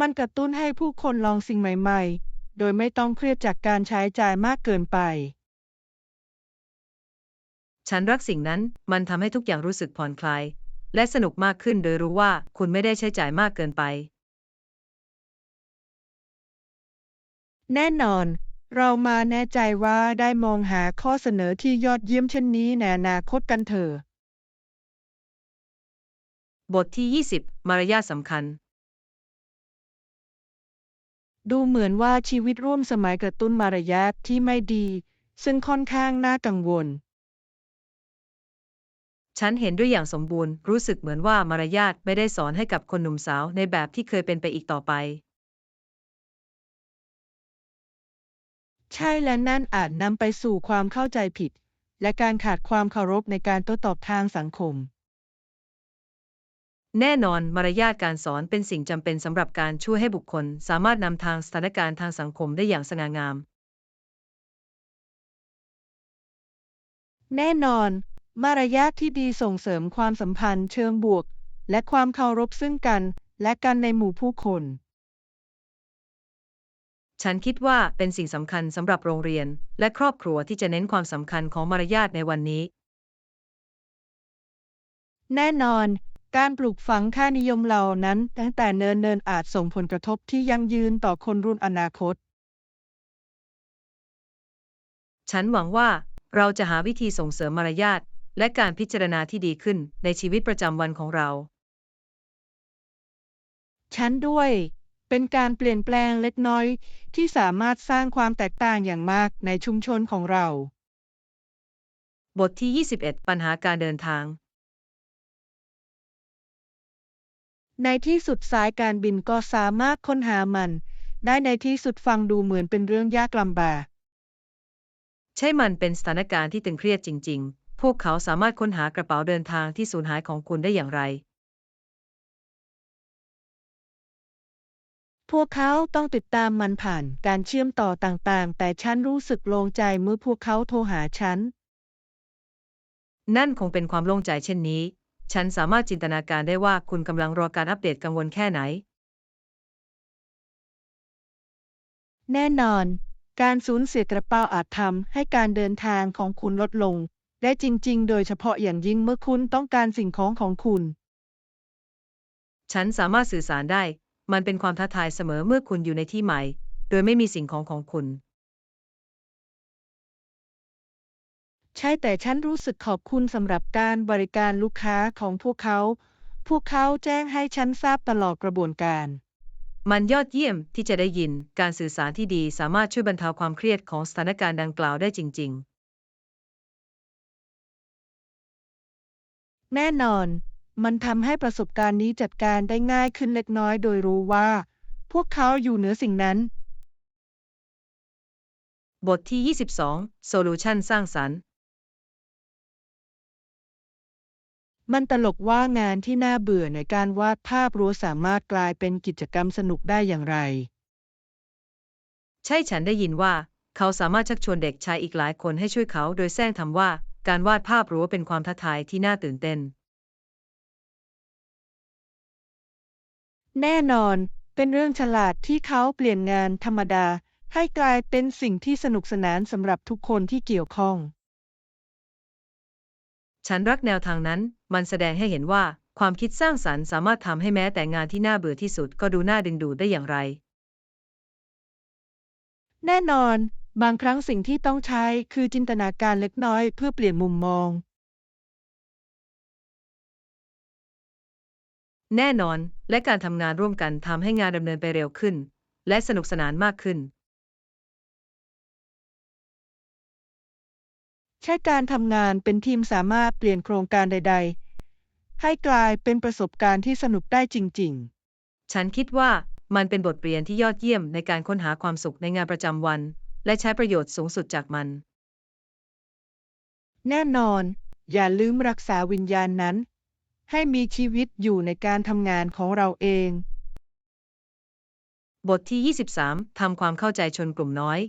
Speaker 2: มันกระตุ้นให้ผู้คนลองสิ่งใหม่ๆ โดยไม่ต้องเครียดจากการใช้จ่ายมากเกินไป
Speaker 1: ฉันรักสิ่งนั้นมันทำให้ทุกอย่างรู้สึกผ่อนคลายและสนุกมากขึ้นโดยรู้ว่าคุณไม่ได้ใช้จ่ายมากเกินไป
Speaker 2: แน่นอน เรามาแน่ใจว่าได้มองหาข้อเสนอที่ยอดเยี่ยมเช่นนี้ในอนาคตกันเถอะ
Speaker 1: บทที่ 20 มารยาทสำคัญ
Speaker 2: ดูเหมือนว่าชีวิตร่วมสมัยกระตุ้นมารยาทที่ไม่ดี ซึ่งค่อนข้างน่ากังวล
Speaker 1: ฉันเห็นด้วยอย่างสมบูรณ์รู้สึกเหมือนว่ามารยาทไม่ได้สอนให้กับคนหนุ่มสาวในแบบที่เคยเป็นไปอีกต่อไป
Speaker 2: ใช่และนั่นอาจนำไปสู่ความเข้าใจผิด และการขาดความเคารพในการโต้ตอบทางสังคม
Speaker 1: แน่นอนมารยาทการสอนเป็นสิ่งจำเป็นสำหรับการช่วยให้บุคคลสามารถนำทางสถานการณ์ทางสังคมได้อย่างสง่างาม
Speaker 2: แน่นอน มารยาทที่ดีส่งเสริมความสัมพันธ์เชิงบวก และความเคารพซึ่งกันและกันในหมู่ผู้คน
Speaker 1: ฉันคิดว่าเป็นสิ่งสำคัญสำหรับโรงเรียนและครอบครัวที่จะเน้นความสำคัญของมารยาทในวันนี้
Speaker 2: แน่นอน การปลูกฝังค่านิยมเหล่านั้นตั้งแต่เนิ่นๆอาจส่งผลกระทบที่ยั่งยืนต่อคนรุ่นอนาคต
Speaker 1: ฉันหวังว่าเราจะหาวิธีส่งเสริมมารยาทและการพิจารณาที่ดีขึ้นในชีวิตประจำวันของเรา
Speaker 2: ฉันด้วย เป็นการเปลี่ยนแปลงเล็กน้อยที่สามารถสร้างความแตกต่างอย่างมากในชุมชนของเรา
Speaker 1: บทที่ 21 ปัญหาการเดินทาง
Speaker 2: ในที่สุดสายการบินก็สามารถค้นหามันได้ในที่สุดฟังดูเหมือนเป็นเรื่องยากลำบาก
Speaker 1: ใช่มันเป็นสถานการณ์ที่ตึงเครียดจริงๆ พวกเขาสามารถค้นหากระเป๋าเดินทางที่สูญหายของคุณได้อย่างไร
Speaker 2: พวกเขาต้องติดตามมันผ่านการเชื่อมต่อต่างๆ แต่ฉันรู้สึกโล่งใจเมื่อพวกเขาโทรหาฉัน
Speaker 1: นั่นคงเป็นความโล่งใจเช่นนี้ ฉันสามารถจินตนาการได้ว่าคุณกำลังรอการอัปเดตกังวลแค่ไหน
Speaker 2: แน่นอน การสูญเสียกระเป๋าอาจทำให้การเดินทางของคุณลดลง ได้จริงๆ โดยเฉพาะอย่างยิ่งเมื่อคุณต้องการสิ่งของคุณ
Speaker 1: ฉันสามารถสื่อสารได้ มันเป็นความท้าทายเสมอเมื่อคุณอยู่ในที่ใหม่ โดยไม่มีสิ่งของคุณ
Speaker 2: ใช่แต่ฉันรู้สึกขอบคุณสำหรับการบริการลูกค้าของพวกเขา พวกเขาแจ้งให้ฉันทราบตลอดกระบวนการ
Speaker 1: มันยอดเยี่ยมที่จะได้ยิน การสื่อสารที่ดีสามารถช่วยบรรเทาความเครียดของสถานการณ์ดังกล่าวได้จริง
Speaker 2: แน่นอน มันทำให้ประสบการณ์นี้จัดการได้ง่ายขึ้นเล็กน้อยโดยรู้ว่า พวกเขาอยู่เหนือสิ่งนั้น
Speaker 1: ๆ บทที่ 22 Solution สร้างสรรค์
Speaker 2: มันตลกว่างานที่น่าเบื่อในการวาดภาพรั้วสามารถกลายเป็นกิจกรรมสนุกได้อย่างไร
Speaker 1: ใช่ฉันได้ยินว่า เขาสามารถชักชวนเด็กชายอีกหลายคนให้ช่วยเขาโดยแซงทำว่า การวาดภาพรั้วเป็นความท้าทายที่น่าตื่นเต้น
Speaker 2: แน่นอน เป็นเรื่องฉลาดที่เขาเปลี่ยนงานธรรมดาให้กลายเป็นสิ่งที่สนุกสนานสำหรับทุกคนที่เกี่ยวข้อง
Speaker 1: ฉันรักแนวทางนั้น มันแสดงให้เห็นว่า ความคิดสร้างสรรค์สามารถทำให้แม้แต่งานที่น่าเบื่อที่สุดก็ดูน่าดึงดูดได้อย่างไร
Speaker 2: แน่นอน บางครั้งสิ่งที่ต้องใช้คือจินตนาการเล็กน้อยเพื่อเปลี่ยนมุมมอง
Speaker 1: แน่นอน และการทำงานร่วมกันทำให้งานดำเนินไปเร็วขึ้น และสนุกสนานมากขึ้น
Speaker 2: ใช้การทำงานเป็นทีมสามารถเปลี่ยนโครงการใดๆ ให้กลายเป็นประสบการณ์ที่สนุกได้จริง
Speaker 1: ฉันคิดว่ามันเป็นบทเรียนที่ยอดเยี่ยมในการค้นหาความสุขในงานประจำวัน และใช้ประโยชน์สูงสุดจากมัน
Speaker 2: ๆ แน่นอน อย่าลืมรักษาวิญญาณนั้น ให้มีชีวิตอยู่ในการทำงานของเราเอง
Speaker 1: บทที่ 23 ทำความเข้าใจชนกลุ่มน้อย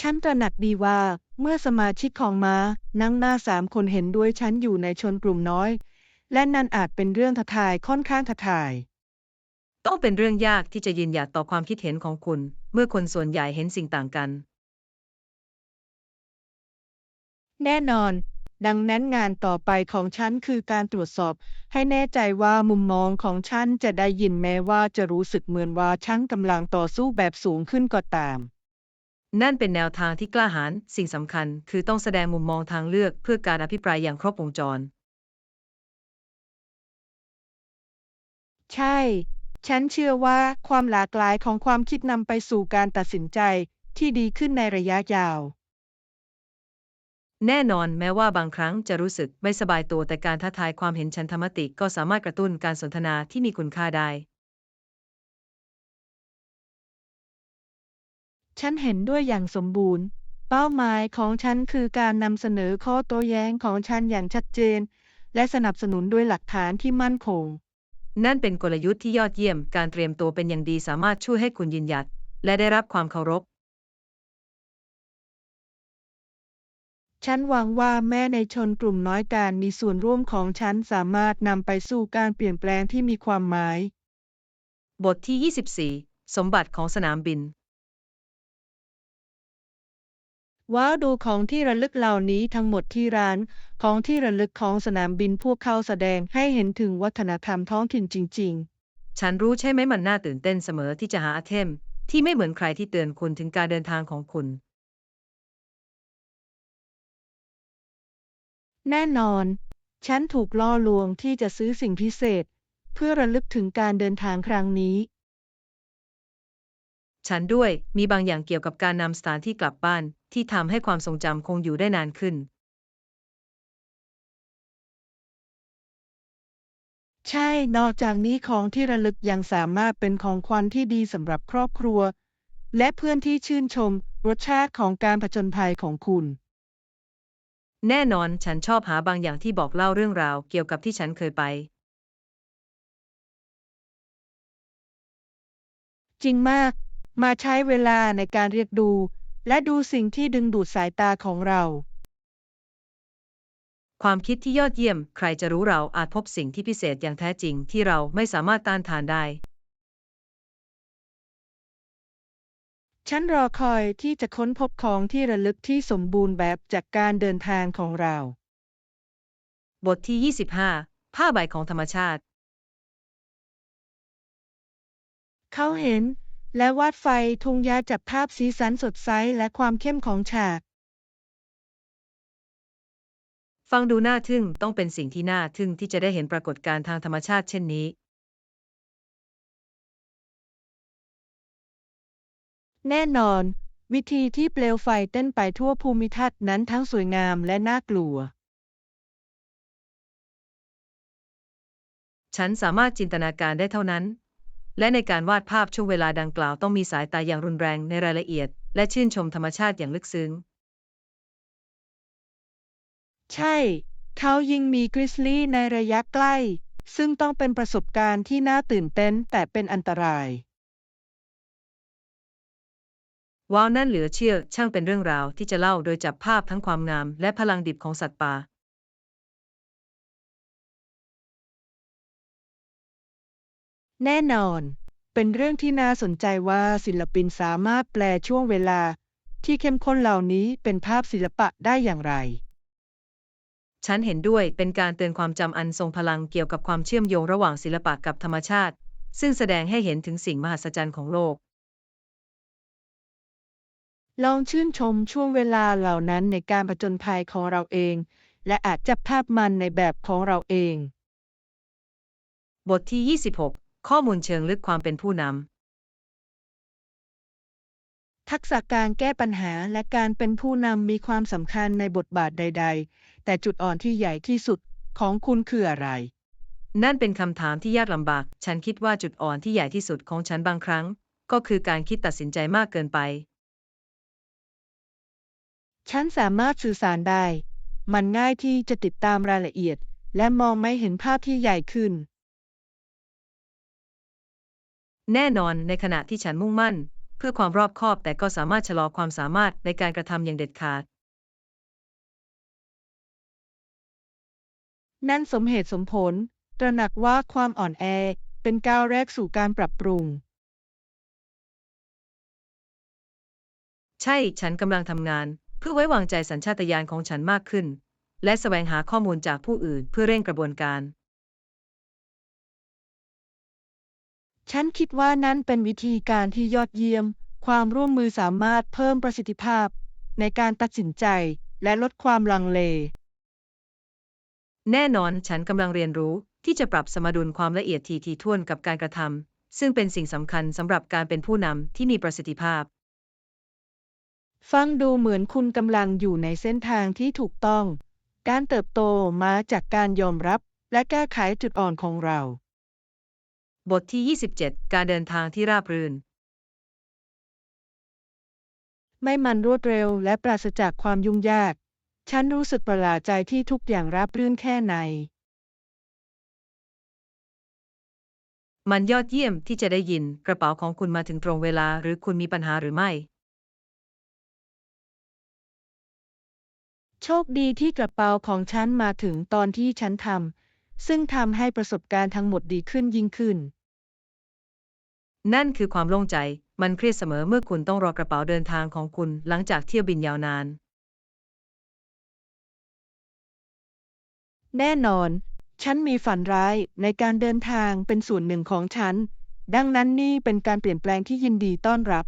Speaker 2: ฉันตระหนักดีว่าเมื่อสมาชิกของม้านั่งหน้า3 คนเห็นด้วยฉันอยู่ในชนกลุ่มน้อย และนั่นอาจเป็นเรื่องท้าทายค่อนข้างท้าทาย
Speaker 1: ต้องเป็นเรื่องยากที่จะยืนหยัดต่อความคิดเห็นของคุณ เมื่อคนส่วนใหญ่เห็นสิ่งต่างกัน
Speaker 2: แน่นอน ดังนั้นงานต่อไปของฉันคือการตรวจสอบให้แน่ใจว่ามุมมองของฉันจะได้ยินแม้ว่าจะรู้สึกเหมือนว่าฉันกำลังต่อสู้แบบสูงขึ้นก็ตาม
Speaker 1: นั่นเป็นแนวทางที่กล้าหาญสิ่งสำคัญคือต้องแสดงมุมมองทางเลือกเพื่อการอภิปรายอย่างครบวงจร
Speaker 2: ใช่ ฉันเชื่อว่าความหลากหลายของความคิดนำไปสู่การตัดสินใจที่ดีขึ้นในระยะยาว
Speaker 1: แน่นอนแม้ว่าบางครั้งจะรู้สึกไม่สบายตัวแต่การท้าทายความเห็นฉันทามติก็สามารถกระตุ้นการสนทนาที่มีคุณค่าได้
Speaker 2: ฉันเห็นด้วยอย่างสมบูรณ์ เป้าหมายของฉันคือการนำเสนอข้อโต้แย้งของฉันอย่างชัดเจน และสนับสนุนด้วยหลักฐานที่มั่นคง
Speaker 1: นั่นเป็นกลยุทธ์ที่ยอดเยี่ยมการเตรียมตัวเป็นอย่างดีสามารถช่วยให้คุณยืนหยัดและได้รับความเคารพ
Speaker 2: ฉันหวังว่าแม้ในชนกลุ่มน้อยการมีส่วนร่วมของฉันสามารถนำไปสู่การเปลี่ยนแปลงที่มีความหมาย
Speaker 1: บทที่ 24 สมบัติของสนามบิน
Speaker 2: ว้าวดูของที่ระลึกเหล่านี้ทั้งหมดที่ร้านของที่ระลึกของสนามบินพวกเขาแสดงให้เห็นถึงวัฒนธรรมท้องถิ่นจริง
Speaker 1: ฉันรู้ใช่ไหมมันน่าตื่นเต้นเสมอที่จะหาไอเทมที่ไม่เหมือนใครที่เตือนคุณถึงการเดินทางของคุณ
Speaker 2: ๆ แน่นอน ฉันถูกล่อลวงที่จะซื้อสิ่งพิเศษเพื่อระลึกถึงการเดินทางครั้งนี้
Speaker 1: ฉันด้วยมีบางอย่างเกี่ยวกับการนำสถานที่กลับบ้านที่ทำให้ความทรงจำคงอยู่ได้นานขึ้น
Speaker 2: ใช่ นอกจากนี้ของที่ระลึกยังสามารถเป็นของขวัญที่ดีสำหรับครอบครัวและเพื่อนที่ชื่นชมรสชาติของการผจญภัยของคุณ
Speaker 1: แน่นอนฉันชอบหาบางอย่างที่บอกเล่าเรื่องราวเกี่ยวกับที่ฉันเคยไป
Speaker 2: จริงมาก มาใช้เวลาในการเรียกดูและดูสิ่งที่ดึงดูดสายตาของเรา
Speaker 1: ความคิดที่ยอดเยี่ยมใครจะรู้เราอาจพบสิ่งที่พิเศษอย่างแท้จริงที่เราไม่สามารถต้านทานได้
Speaker 2: ฉันรอคอยที่จะค้นพบของที่ระลึกที่สมบูรณ์แบบจากการเดินทางของเรา
Speaker 1: บทที่ 25 ผ้าใบของธรรมชาติ
Speaker 2: เขาเห็นและวาดไฟทุ่งหญ้าจับภาพสีสันสดใสและความเข้มของฉาก
Speaker 1: ฟังดูน่าทึ่งต้องเป็นสิ่งที่น่าทึ่งที่จะได้เห็นปรากฏการณ์ทางธรรมชาติเช่นนี้
Speaker 2: แน่นอน วิธีที่เปลวไฟเต้นไปทั่วภูมิทัศน์นั้นทั้งสวยงามและน่ากลัว
Speaker 1: ฉันสามารถจินตนาการได้เท่านั้น และในการวาดภาพช่วงเวลาดังกล่าวต้องมีสายตาอย่างรุนแรงในรายละเอียดและชื่นชมธรรมชาติอย่างลึกซึ้ง
Speaker 2: ใช่ เขายิงมีกริซลี่ในระยะใกล้ ซึ่งต้องเป็นประสบการณ์ที่น่าตื่นเต้นแต่เป็นอันตราย
Speaker 1: ว้าวนั่นเหลือเชื่อช่างเป็นเรื่องราวที่จะเล่าโดยจับภาพทั้งความงามและพลังดิบของสัตว์ป่า
Speaker 2: แน่นอน เป็นเรื่องที่น่าสนใจว่าศิลปินสามารถแปลช่วงเวลาที่เข้มข้นเหล่านี้เป็นภาพศิลปะได้อย่างไร
Speaker 1: ฉันเห็นด้วยเป็นการเตือนความจำอันทรงพลังเกี่ยวกับความเชื่อมโยงระหว่างศิลปะกับธรรมชาติซึ่งแสดงให้เห็นถึงสิ่งมหัศจรรย์ของโลก
Speaker 2: ลองชื่นชมช่วงเวลาเหล่านั้นในการผจญภัยของเราเอง และอาจจับภาพมันในแบบของเราเอง
Speaker 1: บทที่ 26 ข้อมูลเชิงลึกความเป็นผู้น
Speaker 2: ทักษะการแก้ปัญหาและการเป็นผู้นำมีความสำคัญในบทบาทใดๆ แต่จุดอ่อนที่ใหญ่ที่สุดของคุณคืออะไร
Speaker 1: ำนั่นเป็นคำถามที่ยากลำบากฉันคิดว่าจุดอ่อนที่ใหญ่ที่สุดของฉันบางครั้งก็คือการคิดตัดสินใจมากเกินไป
Speaker 2: ฉันสามารถสื่อสารได้ มันง่ายที่จะติดตามรายละเอียด และมองไม่เห็นภาพที่ใหญ่ขึ้น
Speaker 1: แน่นอนในขณะที่ฉันมุ่งมั่นเพื่อความรอบคอบแต่ก็สามารถชะลอความสามารถในการกระทำอย่างเด็ดขาด
Speaker 2: นั่นสมเหตุสมผล ตระหนักว่าความอ่อนแอเป็นก้าวแรกสู่การปรับปรุง
Speaker 1: ใช่ฉันกำลังทำงานเพื่อไว้วางใจสัญชาตญาณของฉันมากขึ้นและแสวงหาข้อมูลจากผู้อื่นเพื่อเร่งกระบวนการ
Speaker 2: ฉันคิดว่านั้นเป็นวิธีการที่ยอดเยี่ยม ความร่วมมือสามารถเพิ่มประสิทธิภาพในการตัดสินใจและลดความลังเล
Speaker 1: แน่นอนฉันกำลังเรียนรู้ที่จะปรับสมดุลความละเอียดถี่ถ้วนกับการกระทำซึ่งเป็นสิ่งสำคัญสำหรับการเป็นผู้นำที่มีประสิทธิภาพ
Speaker 2: ฟังดูเหมือนคุณกำลังอยู่ในเส้นทางที่ถูกต้อง การเติบโตมาจากการยอมรับและแก้ไขจุดอ่อนของเรา
Speaker 1: บทที่ 27 การเดินทางที่ราบรื่น
Speaker 2: ไม่มันรวดเร็วและปราศจากความยุ่งยาก ฉันรู้สึกประหลาดใจที่ทุกอย่างราบรื่นแค่ไหน
Speaker 1: มันยอดเยี่ยมที่จะได้ยินกระเป๋าของคุณมาถึงตรงเวลาหรือคุณมีปัญหาหรือไม่
Speaker 2: โชคดีที่กระเป๋าของฉันมาถึงตอนที่ฉันทำ ซึ่งทำให้ประสบการณ์ทั้งหมดดีขึ้นยิ่งขึ้น
Speaker 1: นั่นคือความโล่งใจมันเครียดเสมอเมื่อคุณต้องรอกระเป๋าเดินทางของคุณหลังจากเที่ยวบินยาวนาน
Speaker 2: แน่นอน ฉันมีฝันร้ายในการเดินทางเป็นส่วนหนึ่งของฉัน ดังนั้นนี่เป็นการเปลี่ยนแปลงที่ยินดีต้อนรับ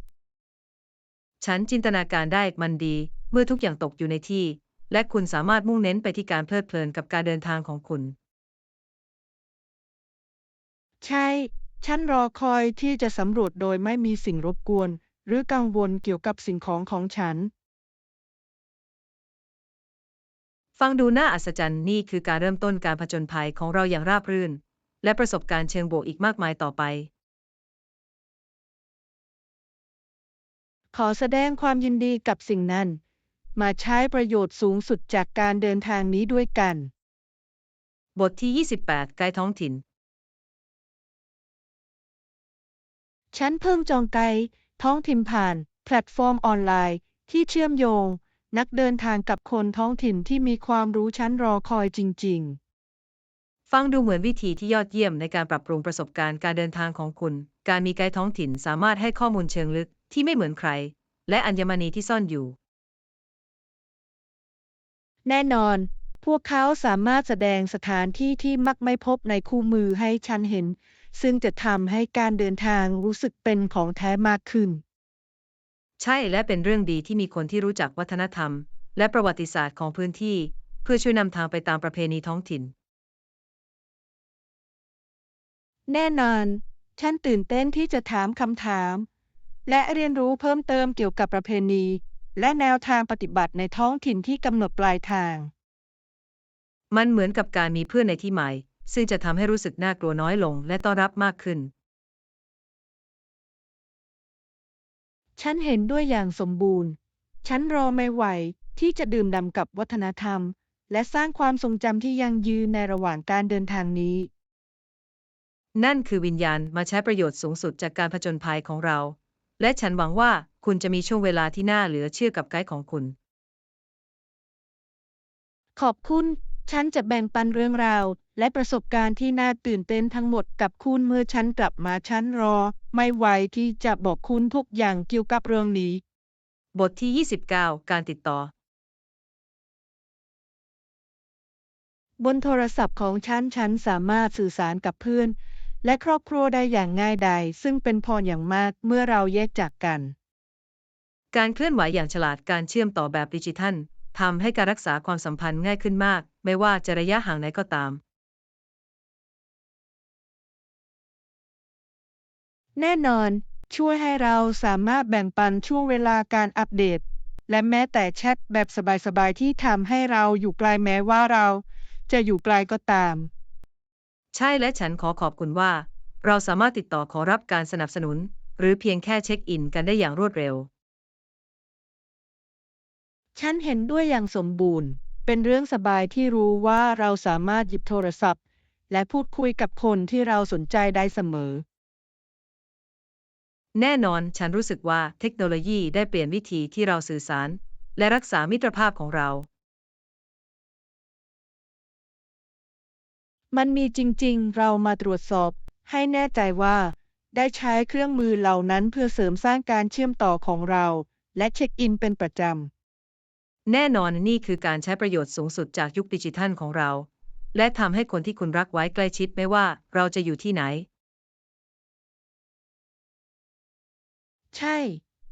Speaker 1: ฉันจินตนาการได้มันดีเมื่อทุกอย่างตกอยู่ในที่และคุณสามารถมุ่งเน้นไปที่การเพลิดเพลินกับการเดินทางของคุณ
Speaker 2: ใช่ ฉันรอคอยที่จะสำรวจโดยไม่มีสิ่งรบกวน หรือกังวลเกี่ยวกับสิ่งของของฉัน
Speaker 1: ฟังดูน่าอัศจรรย์นี่คือการเริ่มต้นการผจญภัยของเราอย่างราบรื่นและประสบการณ์เชิงบวกอีกมากมายต่อไป
Speaker 2: ขอแสดงความยินดีกับสิ่งนั้น มาใช้ประโยชน์สูงสุดจากการเดินทางนี้ด้วยกัน
Speaker 1: บทที่ 28 ไกด์ท้องถิ่น
Speaker 2: ฉันเพิ่งจองไกด์ท้องถิ่นผ่านแพลตฟอร์มออนไลน์ที่เชื่อมโยงนักเดินทางกับคนท้องถิ่นที่มีความรู้ฉันรอคอยจริง
Speaker 1: ฟังดูเหมือนวิธีที่ยอดเยี่ยมในการปรับปรุงประสบการณ์การเดินทางของคุณ การมีไกด์ท้องถิ่นสามารถให้ข้อมูลเชิงลึก ที่ไม่เหมือนใคร และอัญมณีที่ซ่อนอยู่
Speaker 2: แน่นอน พวกเขาสามารถแสดงสถานที่ที่มักไม่พบในคู่มือให้ฉันเห็น ซึ่งจะทำให้การเดินทางรู้สึกเป็นของแท้มากขึ้น
Speaker 1: ใช่และเป็นเรื่องดีที่มีคนที่รู้จักวัฒนธรรม และประวัติศาสตร์ของพื้นที่ เพื่อช่วยนำทางไปตามประเพณีท้องถิ่น
Speaker 2: แน่นอน ฉันตื่นเต้นที่จะถามคำถาม และเรียนรู้เพิ่มเติมเกี่ยวกับประเพณี และแนวทางปฏิบัติในท้องถิ่นที่กำหนดปลายทาง
Speaker 1: มันเหมือนกับการมีเพื่อนในที่ใหม่ ซึ่งจะทำให้รู้สึกน่ากลัวน้อยลงและต้อนรับมากขึ้น
Speaker 2: ฉันเห็นด้วยอย่างสมบูรณ์ ฉันรอไม่ไหวที่จะดื่มด่ำกับวัฒนธรรม และสร้างความทรงจำที่ยั่งยืนในระหว่างการเดินทางนี้
Speaker 1: นั่นคือวิญญาณมาใช้ประโยชน์สูงสุดจากการผจญภัยของเรา และฉันหวังว่าคุณจะมีช่วงเวลาที่น่าเหลือเชื่อกับไกด์ของคุณ
Speaker 2: ขอบคุณ ฉันจะแบ่งปันเรื่องราว และประสบการณ์ที่น่าตื่นเต้นทั้งหมดกับคุณเมื่อฉันกลับมาฉันรอไม่ไหวที่จะบอกคุณทุกอย่างเกี่ยวกับเรื่องนี้
Speaker 1: บทที่ 29 การติดต่อ
Speaker 2: บนโทรศัพท์ของฉันสามารถสื่อสารกับเพื่อน และครอบครัวได้อย่างง่ายดายซึ่งเป็นพรอย่างมากเมื่อเราแยกจากกัน
Speaker 1: การเคลื่อนไหวอย่างฉลาดการเชื่อมต่อแบบดิจิทัลทำให้การรักษาความสัมพันธ์ง่ายขึ้นมาก ไม่ว่าจะระยะห่างไหนก็ตาม
Speaker 2: แน่นอน ช่วยให้เราสามารถแบ่งปันช่วงเวลาการอัปเดต และแม้แต่แชทแบบสบายๆที่ทำให้เราอยู่ไกลแม้ว่าเราจะอยู่ไกลก็ตาม
Speaker 1: ใช่และฉันขอขอบคุณว่า เราสามารถติดต่อขอรับการสนับสนุน หรือเพียงแค่เช็คอินกันได้อย่างรวดเร็ว
Speaker 2: ฉันเห็นด้วยอย่างสมบูรณ์ เป็นเรื่องสบายที่รู้ว่าเราสามารถหยิบโทรศัพท์ และพูดคุยกับคนที่เราสนใจได้เสมอ
Speaker 1: แน่นอนฉันรู้สึกว่าเทคโนโลยีได้เปลี่ยนวิธีที่เราสื่อสาร และรักษามิตรภาพของเรา
Speaker 2: มันมีจริงๆ เรามาตรวจสอบให้แน่ใจว่า ได้ใช้เครื่องมือเหล่านั้นเพื่อเสริมสร้างการเชื่อมต่อของเรา และเช็คอินเป็นประจ
Speaker 1: แน่นอนนี่คือการใช้ประโยชน์สูงสุดจากยุคดิจิทัลของเรา และทำให้คนที่คุณรักไว้ใกล้ชิดไม่ว่าเราจะอยู่ที่ไหน
Speaker 2: ำ ใช่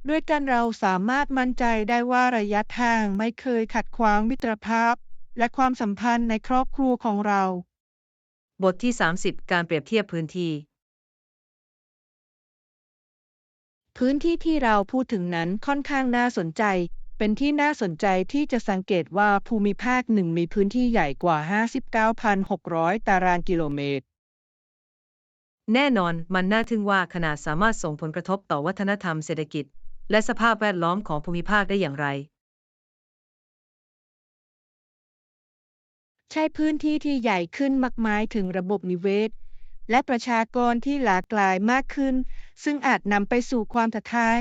Speaker 2: ด้วยกันเราสามารถมั่นใจได้ว่าระยะทางไม่เคยขัดขวางมิตรภาพ และความสัมพันธ์ในครอบครัวของเรา
Speaker 1: บทที่ 30 การเปรียบเทียบพื้นที่
Speaker 2: พื้นที่ที่เราพูดถึงนั้นค่อนข้างน่าสนใจ เป็นที่น่าสนใจที่จะสังเกตว่าภูมิภาคหนึ่งมีพื้นที่ใหญ่กว่า 59,600 ตารางกิโลเมตร
Speaker 1: แน่นอนมันน่าทึ่งว่าขนาดสามารถส่งผลกระทบต่อวัฒนธรรมเศรษฐกิจ และสภาพแวดล้อมของภูมิภาคได้อย่างไร
Speaker 2: ใช่พื้นที่ที่ใหญ่ขึ้นมากมายถึงระบบนิเวศ และประชากรที่หลากหลายมากขึ้น ซึ่งอาจนำไปสู่ความท้าทาย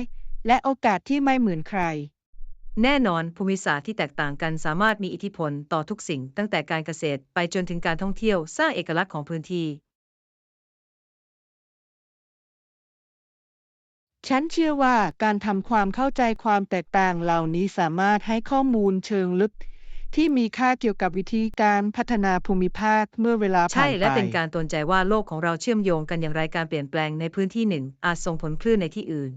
Speaker 2: และโอกาสที่ไม่เหมือนใคร
Speaker 1: แน่นอนภูมิศาสตร์ที่แตกต่างกันสามารถมีอิทธิพลต่อทุกสิ่งตั้งแต่การเกษตรไปจนถึงการท่องเที่ยวสร้างเอกลักษณ์ของพื้นที่
Speaker 2: ฉันเชื่อว่าการทำความเข้าใจความแตกต่างเหล่านี้สามารถให้ข้อมูลเชิงลึกที่มีค่าเกี่ยวกับวิธีการพัฒนาภูมิภาคเมื่อเวลาผ่า
Speaker 1: ใช่
Speaker 2: นไป
Speaker 1: และเป็นการเตือนใจว่าโลกของเราเชื่อมโยงกันอย่างไรการเปลี่ยนแปลงในพื้นที่หนึ่งอาจส่งผลคลื่นในที่อื่น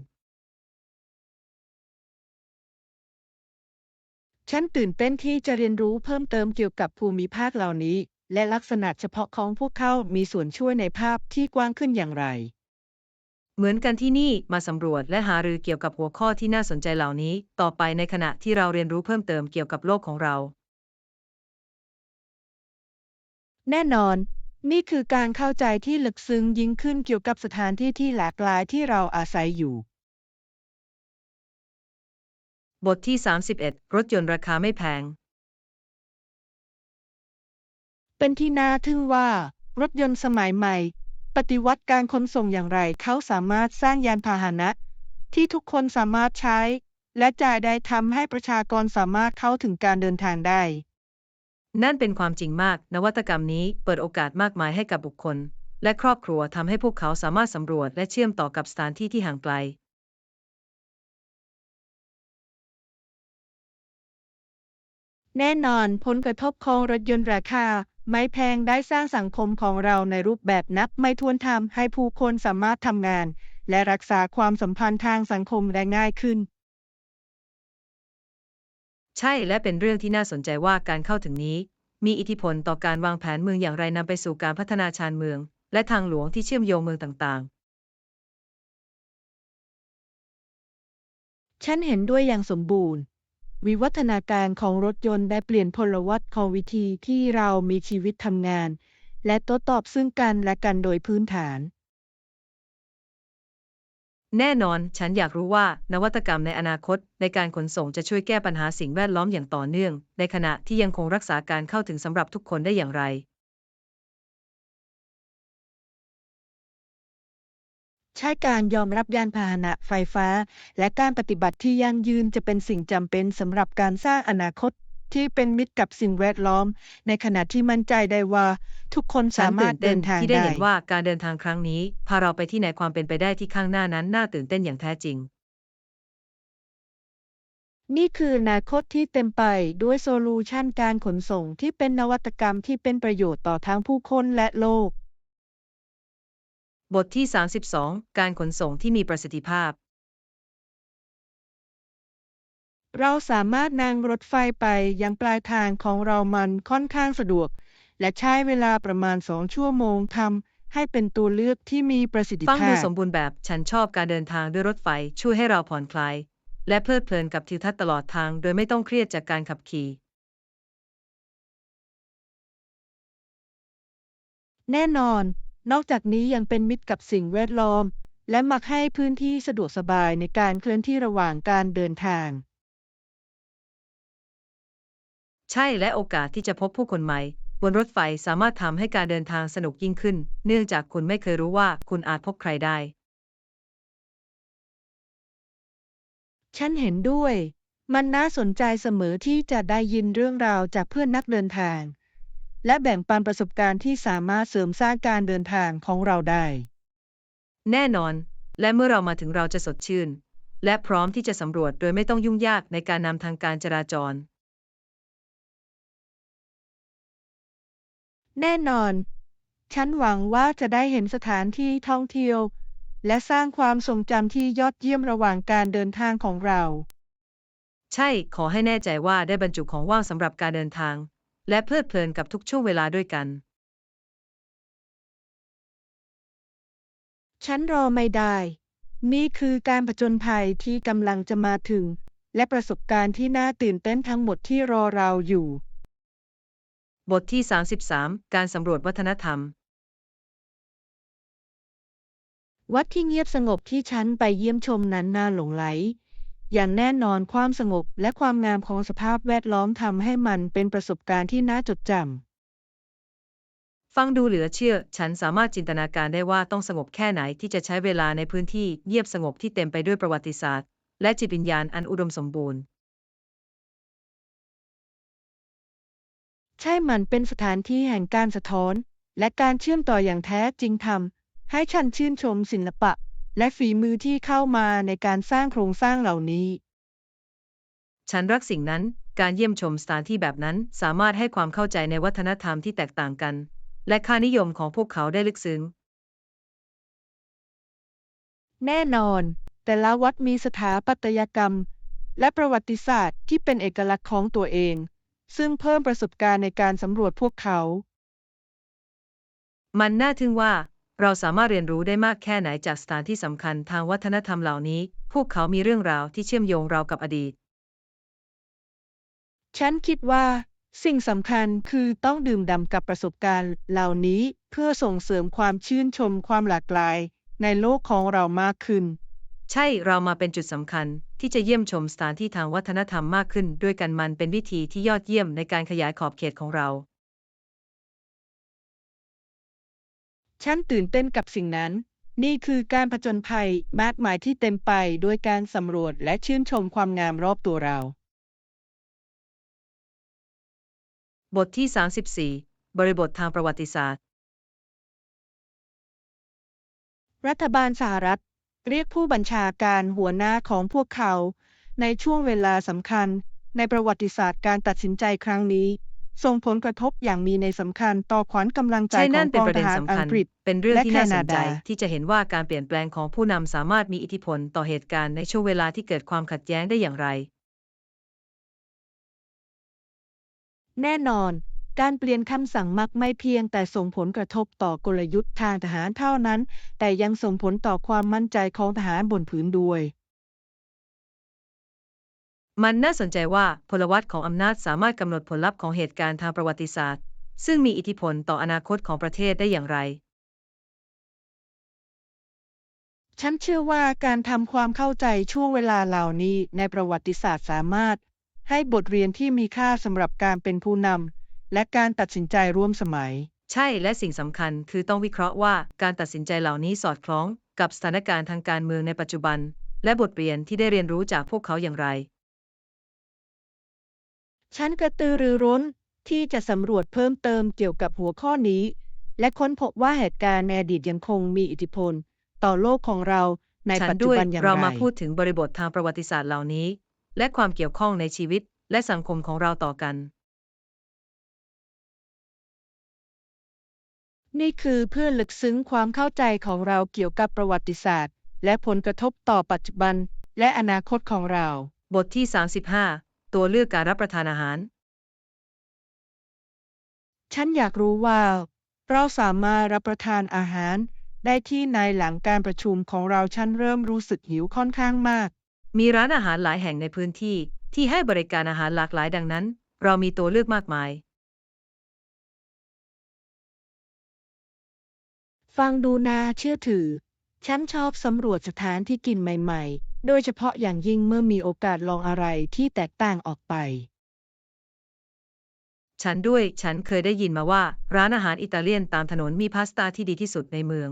Speaker 2: ฉันตื่นเต้นที่จะเรียนรู้เพิ่มเติมเกี่ยวกับภูมิภาคเหล่านี้ และลักษณะเฉพาะของพวกเขามีส่วนช่วยในภาพที่กว้างขึ้นอย่างไร
Speaker 1: เหมือนกันที่นี่มาสำรวจและหารือเกี่ยวกับหัวข้อที่น่าสนใจเหล่านี้ ต่อไปในขณะที่เราเรียนรู้เพิ่มเติมเกี่ยวกับโลกของเรา
Speaker 2: แน่นอน นี่คือการเข้าใจที่ลึกซึ้งยิ่งขึ้นเกี่ยวกับสถานที่ที่หลากหลายที่เราอาศัยอยู่
Speaker 1: บทที่ 31 รถยนต์ราคาไม่แพง
Speaker 2: เป็นที่น่าทึ่งว่ารถยนต์สมัยใหม่ ปฏิวัติการขนส่งอย่างไรเขาสามารถสร้างยานพาหนะที่ทุกคนสามารถใช้ และจ่ายได้ทำให้ประชากรสามารถเข้าถึงการเดินทางได้
Speaker 1: นั่นเป็นความจริงมาก นวัตกรรมนี้เปิดโอกาสมากมายให้กับบุคคล และครอบครัวทำให้พวกเขาสามารถสำรวจและเชื่อมต่อกับสถานที่ที่ห่างไกล
Speaker 2: แน่นอนผลกระทบของรถยนต์ราคาไม่แพงได้สร้างสังคมของเราในรูปแบบนับไม่ถ้วนทำให้ผู้คนสามารถทำงานและรักษาความสัมพันธ์ทางสังคมได้ง่ายขึ้น
Speaker 1: ใช่และเป็นเรื่องที่น่าสนใจว่าการเข้าถึงนี้มีอิทธิพลต่อการวางแผนเมืองอย่างไรนำไปสู่การพัฒนาชานเมืองและทางหลวงที่เชื่อมโยงเมืองต่างๆ
Speaker 2: ฉันเห็นด้วยอย่างสมบูรณ์ วิวัฒนาการของรถยนต์ได้เปลี่ยนพลวัตของวิธีที่เรามีชีวิตทำงาน และโต้ตอบซึ่งกันและกันโดยพื้นฐาน
Speaker 1: แน่นอน ฉันอยากรู้ว่านวัตกรรมในอนาคตในการขนส่งจะช่วยแก้ปัญหาสิ่งแวดล้อมอย่างต่อเนื่องในขณะที่ยังคงรักษาการเข้าถึงสำหรับทุกคนได้อย่างไร
Speaker 2: ใช้การยอมรับยานพาหนะไฟฟ้า และการปฏิบัติที่ยั่งยืนจะเป็นสิ่งจำเป็นสำหรับการสร้างอนาคตที่เป็นมิตรกับสิ่งแวดล้อม ในขณะที่มั่นใจได้ว่าทุกคน
Speaker 1: ฉัน
Speaker 2: สามารถ
Speaker 1: ตื่นเต้น
Speaker 2: เดินทาง
Speaker 1: ที่ได้
Speaker 2: ได้
Speaker 1: เห็นว่าการเดินทางครั้งนี้พาเราไปที่ไหนความเป็นไปได้ที่ข้างหน้านั้นน่าตื่นเต้นอย่างแท้จริง
Speaker 2: นี่คืออนาคตที่เต็มไปด้วยโซลูชันการขนส่งที่เป็นนวัตกรรมที่เป็นประโยชน์ต่อทั้งผู้คนและโลก
Speaker 1: บทที่ 32 การขนส่งที่มีประสิทธิภาพ
Speaker 2: เราสามารถนั่งรถไฟไปยังปลายทางของเรามันค่อนข้างสะดวก และใช้เวลาประมาณ2 ชั่วโมงทำให้เป็นตัวเลือกที่มีประสิทธิ
Speaker 1: ฟังดู
Speaker 2: ภาพ
Speaker 1: สมบูรณ์แบบ ฉันชอบการเดินทางด้วยรถไฟช่วยให้เราผ่อนคลาย และเพลิดเพลินกับทิวทัศน์ตลอดทางโดยไม่ต้องเครียดจากการขับขี่
Speaker 2: แน่นอน นอกจากนี้ยังเป็นมิตรกับสิ่งแวดล้อม และมักให้พื้นที่สะดวกสบายในการเคลื่อนที่ระหว่างการเดินทาง
Speaker 1: ใช่และโอกาสที่จะพบผู้คนใหม่บนรถไฟสามารถทำให้การเดินทางสนุกยิ่งขึ้นเนื่องจากคุณไม่เคยรู้ว่าคุณอาจพบใครได้
Speaker 2: ฉันเห็นด้วย มันน่าสนใจเสมอที่จะได้ยินเรื่องราวจากเพื่อนนักเดินทาง และแบ่งปันประสบการณ์ที่สามารถเสริมสร้างการเดินทางของเราได้
Speaker 1: แน่นอน และเมื่อเรามาถึงเราจะสดชื่น และพร้อมที่จะสำรวจโดยไม่ต้องยุ่งยากในการนำทางการจราจร
Speaker 2: แน่นอน ฉันหวังว่าจะได้เห็นสถานที่ท่องเที่ยว และสร้างความทรงจำที่ยอดเยี่ยมระหว่างการเดินทางของเรา
Speaker 1: ใช่ ขอให้แน่ใจว่าได้บรรจุของว่างสำหรับการเดินทาง และเพลิดเพลินกับทุกช่วงเวลาด้วยกัน
Speaker 2: ฉันรอไม่ได้ นี่คือการผจญภัยที่กำลังจะมาถึง และประสบการณ์ที่น่าตื่นเต้นทั้งหมดที่รอเราอยู่
Speaker 1: บทที่ 33 การสำรวจวัฒนธรรม
Speaker 2: วัดที่เงียบสงบที่ฉันไปเยี่ยมชมนั้นน่าหลงใหล อย่างแน่นอนความสงบและความงามของสภาพแวดล้อมทำให้มันเป็นประสบการณ์ที่น่าจดจำ
Speaker 1: ฟังดูเหลือเชื่อ ฉันสามารถจินตนาการได้ว่าต้องสงบแค่ไหนที่จะใช้เวลาในพื้นที่เงียบสงบที่เต็มไปด้วยประวัติศาสตร์และจิตวิญญาณอันอุดมสมบูรณ์
Speaker 2: ใช่มันเป็นสถานที่แห่งการสะท้อน และการเชื่อมต่ออย่างแท้จริงทำให้ฉันชื่นชมศิลปะ และฝีมือที่เข้ามาในการสร้างโครงสร้างเหล่านี้
Speaker 1: ฉันรักสิ่งนั้น การเยี่ยมชมสถานที่แบบนั้นสามารถให้ความเข้าใจในวัฒนธรรมที่แตกต่างกัน และค่านิยมของพวกเขาได้ลึกซึ้ง
Speaker 2: แน่นอน แต่ละวัดมีสถาปัตยกรรม และประวัติศาสตร์ที่เป็นเอกลักษณ์ของตัวเอง ซึ่งเพิ่มประสบการณ์ในการสำรวจพวกเขา
Speaker 1: มันน่าทึ่งว่าเราสามารถเรียนรู้ได้มากแค่ไหนจากสถานที่สำคัญทางวัฒนธรรมเหล่านี้ พวกเขามีเรื่องราวที่เชื่อมโยงเรากับอดีต
Speaker 2: ฉันคิดว่าสิ่งสำคัญคือต้องดื่มด่ำกับประสบการณ์เหล่านี้เพื่อส่งเสริมความชื่นชมความหลากหลายในโลกของเรามากขึ้น
Speaker 1: ใช่เรามาเป็นจุดสำคัญที่จะเยี่ยมชมสถานที่ทางวัฒนธรรมมากขึ้นด้วยกันมันเป็นวิธีที่ยอดเยี่ยมในการขยายขอบเขตของเรา
Speaker 2: ฉันตื่นเต้นกับสิ่งนั้น นี่คือการผจญภัยมากมายที่เต็มไปด้วยการสำรวจและชื่นชมความงามรอบตัวเรา
Speaker 1: บทที่ 34 บริบททางประวัติศาสตร์
Speaker 2: รัฐบาลสหรัฐเรียกผู้บัญชาการหัวหน้าของพวกเขาในช่วงเวลาสำคัญ ในประวัติศาสตร์การตัดสินใจครั้งนี้ส่งผลกระทบอย่างมีนัยสำคัญต่อขวัญกำลังใจ
Speaker 1: ใช่
Speaker 2: ขอ
Speaker 1: นั่
Speaker 2: ง
Speaker 1: น
Speaker 2: ก
Speaker 1: เป็น
Speaker 2: อง
Speaker 1: ประ
Speaker 2: ท
Speaker 1: เด็น
Speaker 2: หาร
Speaker 1: สำ
Speaker 2: อั
Speaker 1: คั
Speaker 2: ง
Speaker 1: ญ
Speaker 2: กฤษ
Speaker 1: เป็นเรื่อง
Speaker 2: และ
Speaker 1: ที่
Speaker 2: แค
Speaker 1: น่าส
Speaker 2: นาน
Speaker 1: ใจ
Speaker 2: ดา
Speaker 1: ที่จะเห็นว่าการเปลี่ยนแปลงของผู้นำสามารถมีอิทธิพลต่อเหตุการณ์ในช่วงเวลาที่เกิดความขัดแย้งได้อย่างไร
Speaker 2: แน่นอน การเปลี่ยนคำสั่งมักไม่เพียงแต่ส่งผลกระทบต่อกลยุทธ์ทางทหารเท่านั้น แต่ยังส่งผลต่อความมั่นใจของทหารบนพื้นด้วย
Speaker 1: มันน่าสนใจว่าพลวัตของอำนาจสามารถกำหนดผลลัพธ์ของเหตุการณ์ทางประวัติศาสตร์ ซึ่งมีอิทธิพลต่ออนาคตของประเทศได้อย่างไร
Speaker 2: ฉันเชื่อว่าการทำความเข้าใจช่วงเวลาเหล่านี้ในประวัติศาสตร์สามารถให้บทเรียนที่มีค่าสำหรับการเป็นผู้นำและการตัดสินใจร่วมสมัย
Speaker 1: ใช่ และสิ่งสำคัญคือต้องวิเคราะห์ว่าการตัดสินใจเหล่านี้สอดคล้องกับสถานการณ์ทางการเมืองในปัจจุบัน และบทเรียนที่ได้เรียนรู้จากพวกเขาอย่างไร
Speaker 2: ฉันกระตือรือร้นที่จะสำรวจเพิ่มเติมเกี่ยวกับหัวข้อนี้ และค้นพบว่าเหตุการณ์ในอดีตยังคงมีอิทธิพลต่อโลกของเราใน
Speaker 1: ฉั
Speaker 2: ปัจจุ
Speaker 1: ด้วย
Speaker 2: บันอย่าง
Speaker 1: เรา
Speaker 2: ไร
Speaker 1: มาพูดถึงบริบททางประวัติศาสตร์เหล่านี้ และความเกี่ยวข้องในชีวิตและสังคมของเราต่อกัน
Speaker 2: นี่คือเพื่อลึกซึ้งความเข้าใจของเราเกี่ยวกับประวัติศาสตร์ และผลกระทบต่อปัจจุบันและอนาคตของเรา
Speaker 1: บทที่ 35 ตัวเลือกการรับประทานอาหาร
Speaker 2: ฉันอยากรู้ว่าเราสามารถรับประทานอาหารได้ที่ไหนหลังการประชุมของเราฉันเริ่มรู้สึกหิวค่อนข้างมาก
Speaker 1: มีร้านอาหารหลายแห่งในพื้นที่ที่ให้บริการอาหารหลากหลายดังนั้น เรามีตัวเลือกมากมาย
Speaker 2: ฟังดูน่าเชื่อถือ ฉันชอบสำรวจสถานที่กินใหม่ๆ โดยเฉพาะอย่างยิ่งเมื่อมีโอกาสลองอะไรที่แตกต่างออกไป
Speaker 1: ฉันด้วย ฉันเคยได้ยินมาว่าร้านอาหารอิตาเลียนตามถนนมีพาสต้าที่ดีที่สุดในเมือง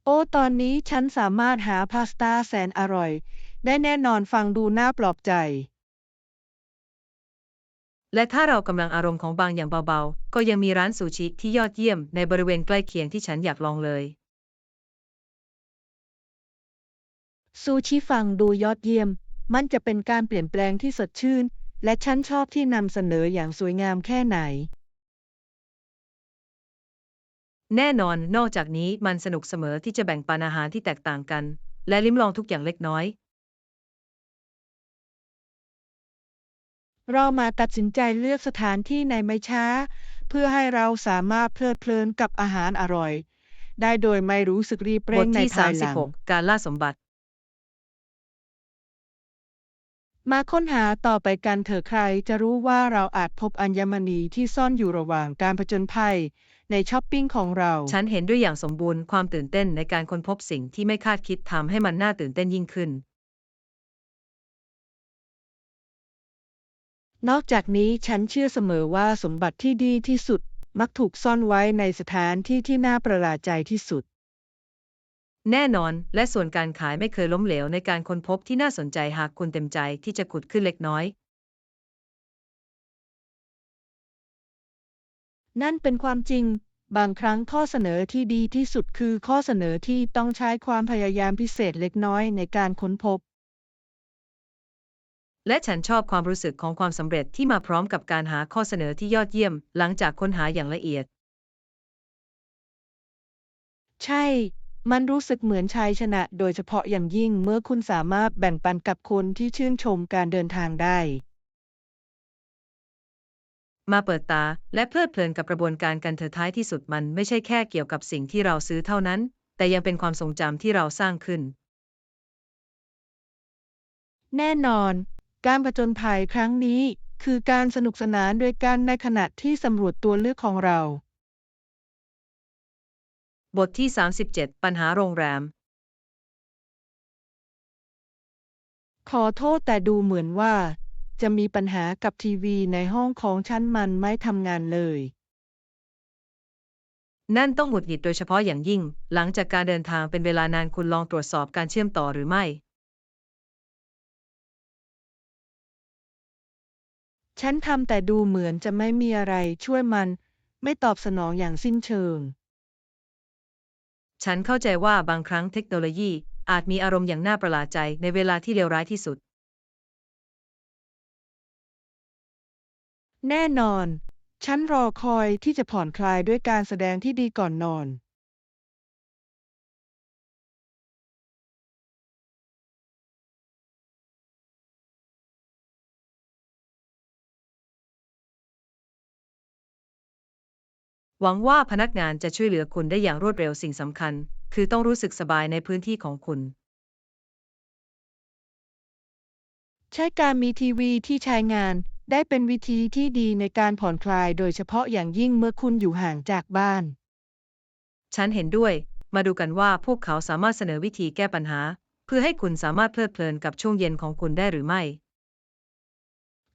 Speaker 2: โอ้ ตอนนี้ฉันสามารถหาพาสต้าแสนอร่อยได้แน่นอนฟังดูน่าปลอบใจ
Speaker 1: และถ้าเรากำลังอารมณ์ของบางอย่างเบาๆ ก็ยังมีร้านซูชิที่ยอดเยี่ยมในบริเวณใกล้เคียงที่ฉันอยากลองเลย
Speaker 2: ซูชิฟังดูยอดเยี่ยม มันจะเป็นการเปลี่ยนแปลงที่สดชื่น และฉันชอบที่นำเสนออย่างสวยงามแค่ไหน
Speaker 1: แน่นอน นอกจากนี้มันสนุกเสมอที่จะแบ่งปันอาหารที่แตกต่างกัน และลิ้มลองทุกอย่างเล็กน้อย
Speaker 2: เรามาตัดสินใจเลือกสถานที่ในไม่ช้า เพื่อให้เราสามารถเพลิดเพลินกับอาหารอร่อย ได้โดยไม่รู้สึกรีบ
Speaker 1: บ
Speaker 2: เร่
Speaker 1: ท
Speaker 2: งใน
Speaker 1: ที่
Speaker 2: ภายหลัง
Speaker 1: 36 การล่าสมบัติ
Speaker 2: มาค้นหาต่อไปกันเถอะใครจะรู้ว่าเราอาจพบอัญมณีที่ซ่อนอยู่ระหว่างการผจญภัยในช้อปปิ้งของเรา
Speaker 1: ฉันเห็นด้วยอย่างสมบูรณ์ความตื่นเต้นในการค้นพบสิ่งที่ไม่คาดคิดทำให้มันน่าตื่นเต้นยิ่งขึ้น
Speaker 2: นอกจากนี้ฉันเชื่อเสมอว่าสมบัติที่ดีที่สุดมักถูกซ่อนไว้ในสถานที่ที่น่าประหลาดใจที่สุด
Speaker 1: แน่นอน และส่วนการขายไม่เคยล้มเหลวในการค้นพบที่น่าสนใจหากคุณเต็มใจที่จะขุดขึ้นเล็กน้อย
Speaker 2: นั่นเป็นความจริง บางครั้งข้อเสนอที่ดีที่สุดคือข้อเสนอที่ต้องใช้ความพยายามพิเศษเล็กน้อยในการค้นพบ
Speaker 1: และฉันชอบความรู้สึกของความสำเร็จที่มาพร้อมกับการหาข้อเสนอที่ยอดเยี่ยมหลังจากค้นหาอย่างละเอียด
Speaker 2: ใช่ มันรู้สึกเหมือนชัยชนะโดยเฉพาะอย่างยิ่งเมื่อคุณสามารถแบ่งปันกับคนที่ชื่นชมการเดินทางได้
Speaker 1: มาเปิดตาและเพลิดเพลินกับกระบวนการกันเถอะท้ายที่สุดมันไม่ใช่แค่เกี่ยวกับสิ่งที่เราซื้อเท่านั้น แต่ยังเป็นความทรงจำที่เราสร้างขึ้น
Speaker 2: แน่นอน การผจญภัยครั้งนี้คือการสนุกสนานด้วยกันในขณะที่สำรวจตัวเลือกของเรา
Speaker 1: บทที่ 37 ปัญหาโรงแรม
Speaker 2: ขอโทษแต่ดูเหมือนว่าจะมีปัญหากับทีวีในห้องของฉันมันไม่ทำงานเลย
Speaker 1: นั่นต้องหงุดหงิดโดยเฉพาะอย่างยิ่ง หลังจากการเดินทางเป็นเวลานานคุณลองตรวจสอบการเชื่อมต่อหรือไม่
Speaker 2: ฉันทำแต่ดูเหมือนจะไม่มีอะไรช่วยมันไม่ตอบสนองอย่างสิ้นเชิง
Speaker 1: ฉันเข้าใจว่าบางครั้งเทคโนโลยี อาจมีอารมณ์อย่างน่าประหลาดใจในเวลาที่เลวร้ายที่สุด
Speaker 2: แน่นอน ฉันรอคอยที่จะผ่อนคลายด้วยการแสดงที่ดีก่อนนอน
Speaker 1: หวังว่าพนักงานจะช่วยเหลือคุณได้อย่างรวดเร็วสิ่งสำคัญ คือต้องรู้สึกสบายในพื้นที่ของคุณ
Speaker 2: ใช้การมีทีวีที่ใช้งานได้เป็นวิธีที่ดีในการผ่อนคลายโดยเฉพาะอย่างยิ่งเมื่อคุณอยู่ห่างจากบ้าน
Speaker 1: ฉันเห็นด้วย มาดูกันว่าพวกเขาสามารถเสนอวิธีแก้ปัญหา เพื่อให้คุณสามารถเพลิดเพลินกับช่วงเย็นของคุณได้หรือไม่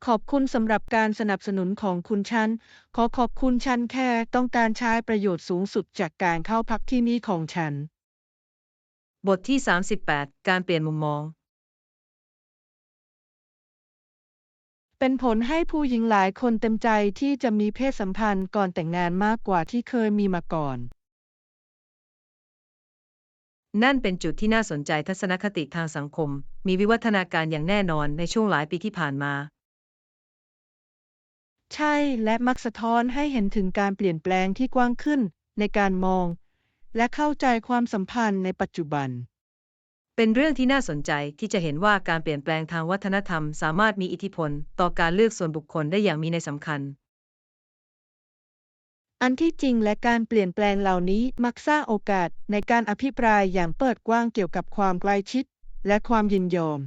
Speaker 2: ขอบคุณสำหรับการสนับสนุนของคุณฉันขอขอบคุณฉันแค่ต้องการใช้ประโยชน์สูงสุดจากการเข้าพักที่นี่ของฉัน
Speaker 1: บทที่ 38 การเปลี่ยนมุมมอง
Speaker 2: เป็นผลให้ผู้หญิงหลายคนเต็มใจที่จะมีเพศสัมพันธ์ก่อนแต่งงานมากกว่าที่เคยมีมาก่อน
Speaker 1: นั่นเป็นจุดที่น่าสนใจทัศนคติทางสังคม มีวิวัฒนาการอย่างแน่นอนในช่วงหลายปีที่ผ่านมา
Speaker 2: ใช่และมักสะท้อนให้เห็นถึงการเปลี่ยนแปลงที่กว้างขึ้นในการมองและเข้าใจความสัมพันธ์ในปัจจุบัน
Speaker 1: เป็นเรื่องที่น่าสนใจที่จะเห็นว่าการเปลี่ยนแปลงทางวัฒนธรรมสามารถมีอิทธิพลต่อการเลือกส่วนบุคคลได้อย่างมีนัยสำคัญ
Speaker 2: อันที่จริงและการเปลี่ยนแปลงเหล่านี้มักสร้างโอกาสในการอภิปรายอย่างเปิดกว้างเกี่ยวกับความใกล้ชิดและความยินยอม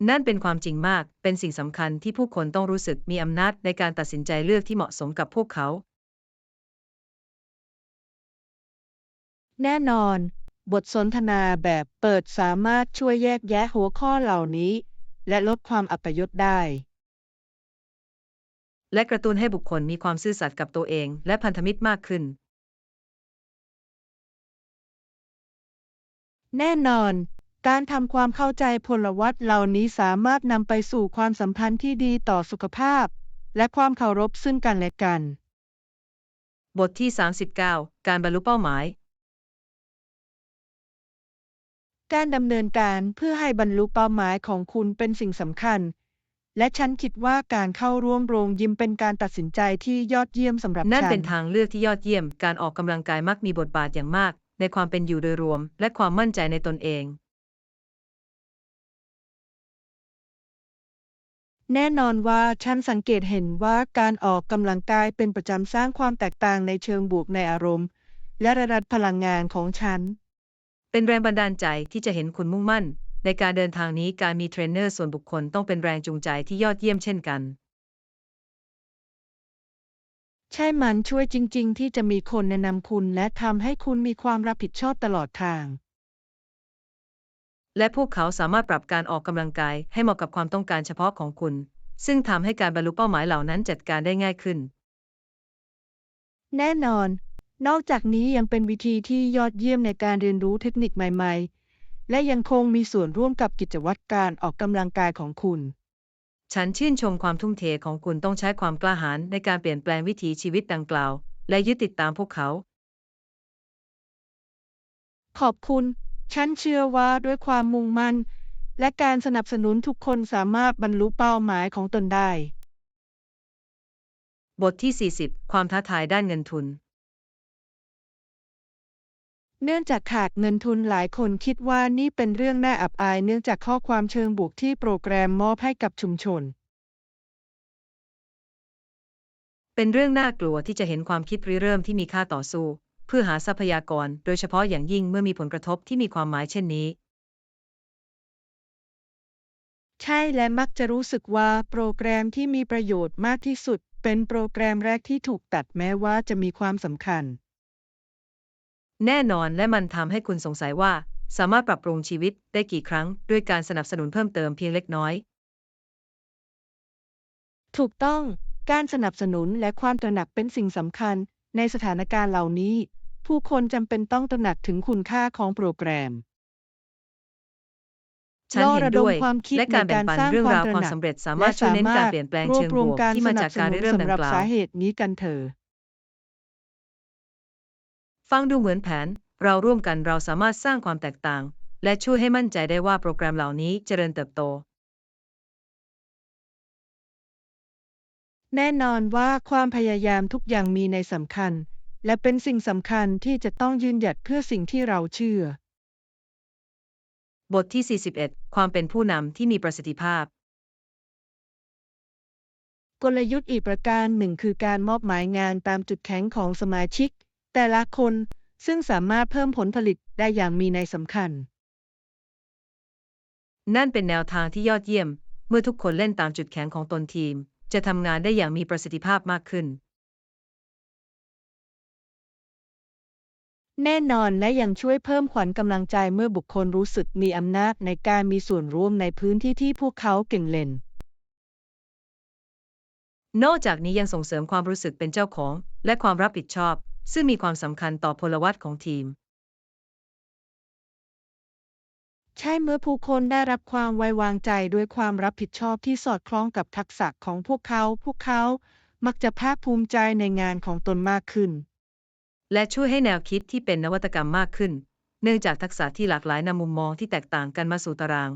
Speaker 1: นั่นเป็นความจริงมาก เป็นสิ่งสำคัญที่ผู้คนต้องรู้สึกมีอำนาจในการตัดสินใจเลือกที่เหมาะสมกับพวกเขา
Speaker 2: แน่นอน บทสนทนาแบบเปิดสามารถช่วยแยกแยะหัวข้อเหล่านี้และลดความอัปยศได้
Speaker 1: และกระตุ้นให้บุคคลมีความซื่อสัตย์กับตัวเองและพันธมิตรมากขึ้น
Speaker 2: แน่นอน การทำความเข้าใจพลวัตเหล่านี้สามารถนำไปสู่ความสัมพันธ์ที่ดีต่อสุขภาพและความเคารพซึ่งกันและกัน
Speaker 1: บทที่ 39 การบรรลุเป้าหมาย
Speaker 2: การดำเนินการเพื่อให้บรรลุเป้าหมายของคุณเป็นสิ่งสำคัญ และฉันคิดว่าการเข้าร่วมโรงยิมเป็นการตัดสินใจที่ยอดเยี่ยมสำหรับ
Speaker 1: นั่น
Speaker 2: ฉัน
Speaker 1: เป็นทางเลือกที่ยอดเยี่ยม การออกกำลังกายมักมีบทบาทอย่างมากในความเป็นอยู่โดยรวมและความมั่นใจในตนเอง
Speaker 2: แน่นอนว่าฉันสังเกตเห็นว่าการออกกำลังกายเป็นประจำสร้างความแตกต่างในเชิงบวกในอารมณ์และระดับพลังงานของฉัน
Speaker 1: เป็นแรงบันดาลใจที่จะเห็นคุณมุ่งมั่นในการเดินทางนี้การมีเทรนเนอร์ส่วนบุคคลต้องเป็นแรงจูงใจที่ยอดเยี่ยมเช่นกัน
Speaker 2: ใช่มันช่วยจริงๆที่จะมีคนแนะนำคุณและทำให้คุณมีความรับผิดชอบตลอดทาง
Speaker 1: และพวกเขาสามารถปรับการออกกำลังกายให้เหมาะกับความต้องการเฉพาะของคุณ ซึ่งทำให้การบรรลุเป้าหมายเหล่านั้นจัดการได้ง่ายขึ้น
Speaker 2: แน่นอน นอกจากนี้ยังเป็นวิธีที่ยอดเยี่ยมในการเรียนรู้เทคนิคใหม่ๆ และยังคงมีส่วนร่วมกับกิจวัตรการออกกำลังกายของคุณ
Speaker 1: ฉันชื่นชมความทุ่มเทของคุณต้องใช้ความกล้าหาญในการเปลี่ยนแปลงวิถีชีวิตดังกล่าว และยึดติดตามพวกเขา
Speaker 2: ขอบคุณ ฉันเชื่อว่าด้วยความมุ่งมั่นและการสนับสนุนทุกคนสามารถบรรลุเป้าหมายของตนได้
Speaker 1: บทที่ 40 ความท้าทายด้านเงินทุน
Speaker 2: เนื่องจากขาดเงินทุนหลายคนคิดว่านี่เป็นเรื่องน่าอับอายเนื่องจากข้อความเชิงบวกที่โปรแกรมมอบให้กับชุมชน
Speaker 1: เป็นเรื่องน่ากลัวที่จะเห็นความคิดริเริ่มที่มีค่าต่อสู้เพื่อหาทรัพยากร โดยเฉพาะอย่างยิ่งเมื่อมีผลกระทบที่มีความหมายเช่นนี้
Speaker 2: ใช่และมักจะรู้สึกว่าโปรแกรมที่มีประโยชน์มากที่สุดเป็นโปรแกรมแรกที่ถูกตัดแม้ว่าจะมีความสำคัญ
Speaker 1: แน่นอนและมันทำให้คุณสงสัยว่าสามารถปรับปรุงชีวิตได้กี่ครั้งด้วยการสนับสนุนเพิ่มเติมเพียงเล็กน้อย
Speaker 2: ถูกต้อง การสนับสนุนและความตระหนักเป็นสิ่งสำคัญในสถานการณ์เหล่านี้ ผู้คนจำเป็นต้องตระหนักถึงคุณค่าของโปรแกรม
Speaker 1: ฉันเห็นด้วย
Speaker 2: ระดมความคิด
Speaker 1: และการแบ่งปัน
Speaker 2: ในการสร้าง
Speaker 1: เรื่องราว
Speaker 2: ความตระ
Speaker 1: ความ
Speaker 2: หนัก
Speaker 1: สำเร็จสามารถช่วยเน้นการเปลี่ยนแปลงเชิงบวกที่มาจากการริเริ่มดังกล่าว
Speaker 2: สำหรับสาเหตุนี้กันเถอะ
Speaker 1: ฟังดูเหมือนแผน เราร่วมกันเราสามารถสร้างความแตกต่างและช่วยให้มั่นใจได้ว่าโปรแกรมเหล่านี้เจริญเติบโต
Speaker 2: แน่นอนว่าความพยายามทุกอย่างมีในสำคัญและเป็นสิ่งสำคัญที่จะต้องยืนหยัดเพื่อสิ่งที่เราเชื่อ
Speaker 1: บทที่ 41 ความเป็นผู้นำที่มีประสิทธิภาพ
Speaker 2: กลยุทธ์อีกประการหนึ่งคือการมอบหมายงานตามจุดแข็งของสมาชิกแต่ละคนซึ่งสามารถเพิ่มผลผลิตได้อย่างมีนัยสำคัญ
Speaker 1: นั่นเป็นแนวทางที่ยอดเยี่ยมเมื่อทุกคนเล่นตามจุดแข็งของตนทีมจะทำงานได้อย่างมีประสิทธิภาพมากขึ้น
Speaker 2: แน่นอนและยังช่วยเพิ่มขวัญกำลังใจเมื่อบุคคลรู้สึกมีอำนาจในการมีส่วนร่วมในพื้นที่ที่พวกเขาเก่งเล่น
Speaker 1: นอกจากนี้ยังส่งเสริมความรู้สึกเป็นเจ้าของและความรับผิดชอบซึ่งมีความสำคัญต่อพลวัตของทีม
Speaker 2: ใช่เมื่อผู้คนได้รับความไว้วางใจด้วยความรับผิดชอบที่สอดคล้องกับทักษะของพวกเขามักจะภาคภูมิใจในงานของตนมากขึ้น
Speaker 1: และช่วยให้แนวคิดที่เป็นนวัตกรรมมากขึ้นเนื่องจากทักษะที่หลากหลายนำมุมมองที่แตกต่างกันมาสู่ตาราง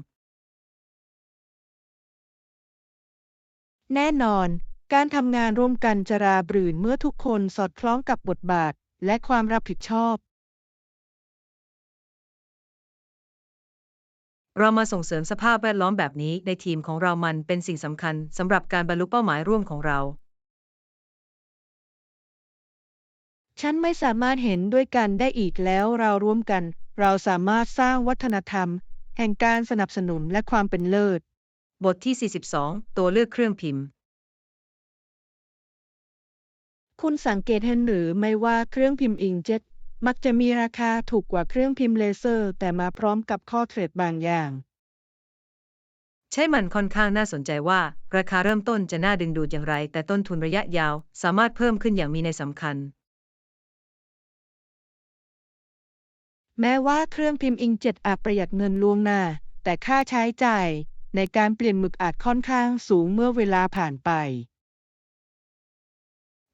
Speaker 2: แน่นอน การทำงานร่วมกันจะราบรื่นเมื่อทุกคนสอดคล้องกับบทบาทและความรับผิดชอบ
Speaker 1: เรามาส่งเสริมสภาพแวดล้อมแบบนี้ในทีมของเรามันเป็นสิ่งสำคัญสำหรับการบรรลุเป้าหมายร่วมของเรา
Speaker 2: ฉันไม่สามารถเห็นด้วยกันได้อีกแล้วเราร่วมกัน เราสามารถสร้างวัฒนธรรมแห่งการสนับสนุนและความเป็นเลิศ
Speaker 1: บทที่ 42 ตัวเลือกเครื่องพิมพ์
Speaker 2: คุณสังเกตเห็นหรือไม่ว่าเครื่องพิมพ์อิงเจ็ตมักจะมีราคาถูกกว่าเครื่องพิมพ์เลเซอร์แต่มาพร้อมกับข้อเทรดบางอย่าง
Speaker 1: ใช่มันค่อนข้างน่าสนใจว่าราคาเริ่มต้นจะน่าดึงดูดอย่างไรแต่ต้นทุนระยะยาวสามารถเพิ่มขึ้นอย่างมีนัยสำคัญ
Speaker 2: แม้ว่าเครื่องพิมพ์อิงเจ็ตอาจประหยัดเงินล่วงหน้า แต่ค่าใช้จ่ายในการเปลี่ยนหมึกอาจค่อนข้างสูงเมื่อเวลาผ่านไป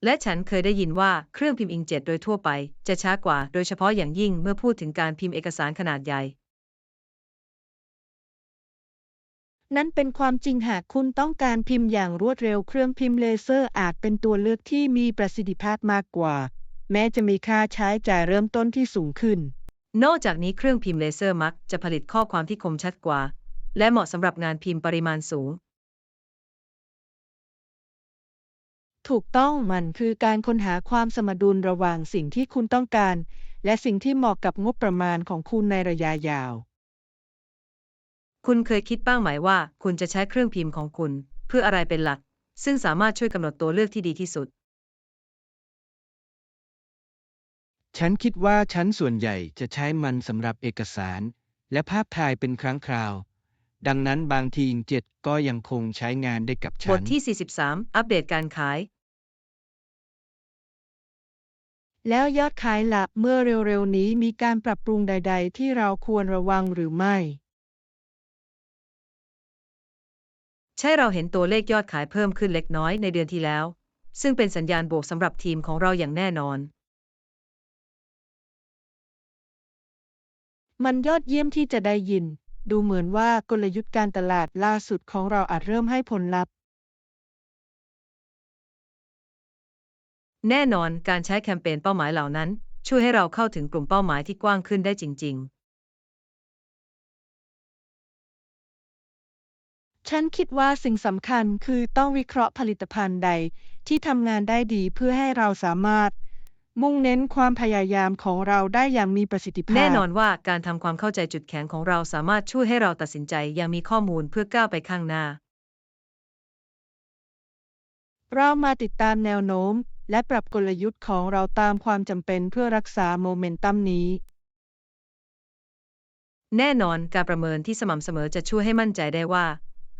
Speaker 1: และฉันเคยได้ยินว่าเครื่องพิมพ์อิงเจ็ตโดยทั่วไปจะช้ากว่าโดยเฉพาะอย่างยิ่งเมื่อพูดถึงการพิมพ์เอกสารขนาดใหญ่
Speaker 2: นั่นเป็นความจริงหากคุณต้องการพิมพ์อย่างรวดเร็วเครื่องพิมพ์เลเซอร์อาจเป็นตัวเลือกที่มีประสิทธิภาพมากกว่า แม้จะมีค่าใช้จ่ายเริ่มต้นที่สูงขึ้น
Speaker 1: นอกจากนี้เครื่องพิมพ์เลเซอร์มักจะผลิตข้อความที่คมชัดกว่าและเหมาะสำหรับงานพิมพ์ปริมาณสูง
Speaker 2: ถูกต้องมันคือการค้นหาความสมดุลระหว่างสิ่งที่คุณต้องการ และสิ่งที่เหมาะกับงบประมาณของคุณในระยะยาว
Speaker 1: คุณเคยคิดบ้างไหมว่าคุณจะใช้เครื่องพิมพ์ของคุณเพื่ออะไรเป็นหลักซึ่งสามารถช่วยกำหนดตัวเลือกที่ดีที่สุด
Speaker 3: ฉันคิดว่าฉันส่วนใหญ่จะใช้มันสำหรับเอกสารและภาพถ่ายเป็นครั้งคราว ดังนั้นบางทีอิงเจ็ตก็ยังคงใช้งานได้กับบ
Speaker 1: ท
Speaker 3: ฉัน
Speaker 1: ที่ 43 อัปเดตการขาย
Speaker 2: แล้วยอดขายล่ะเมื่อเร็วๆนี้มีการปรับปรุงใดๆที่เราควรระวังหรือไม่
Speaker 1: ใช่เราเห็นตัวเลขยอดขายเพิ่มขึ้นเล็กน้อยในเดือนที่แล้ว ซึ่งเป็นสัญญาณบวกสำหรับทีมของเราอย่างแน่นอน
Speaker 2: มันยอดเยี่ยมที่จะได้ยิน ดูเหมือนว่ากลยุทธ์การตลาดล่าสุดของเราอาจเริ่มให้ผลลัพธ์
Speaker 1: แน่นอนการใช้แคมเปญเป้าหมายเหล่านั้นช่วยให้เราเข้าถึงกลุ่มเป้าหมายที่กว้างขึ้นได้จริง
Speaker 2: ฉันคิดว่าสิ่งสำคัญคือต้องวิเคราะห์ผลิตภัณฑ์ใดที่ทำงานได้ดีเพื่อให้เราสามารถมุ่งเน้นความพยายามของเราได้อย่างมีประสิทธิภา
Speaker 1: ๆ
Speaker 2: พ
Speaker 1: แน่นอนว่าการทำความเข้าใจจุดแข็งของเราสามารถช่วยให้เราตัดสินใจอย่างมีข้อมูลเพื่อก้าวไปข้างหน้า
Speaker 2: เรามาติดตามแนวโน้มและปรับกลยุทธ์ของเราตามความจำเป็นเพื่อรักษาโมเมนตัมนี้
Speaker 1: แน่นอนการประเมินที่สม่ำเสมอจะช่วยให้มั่นใจได้ว่า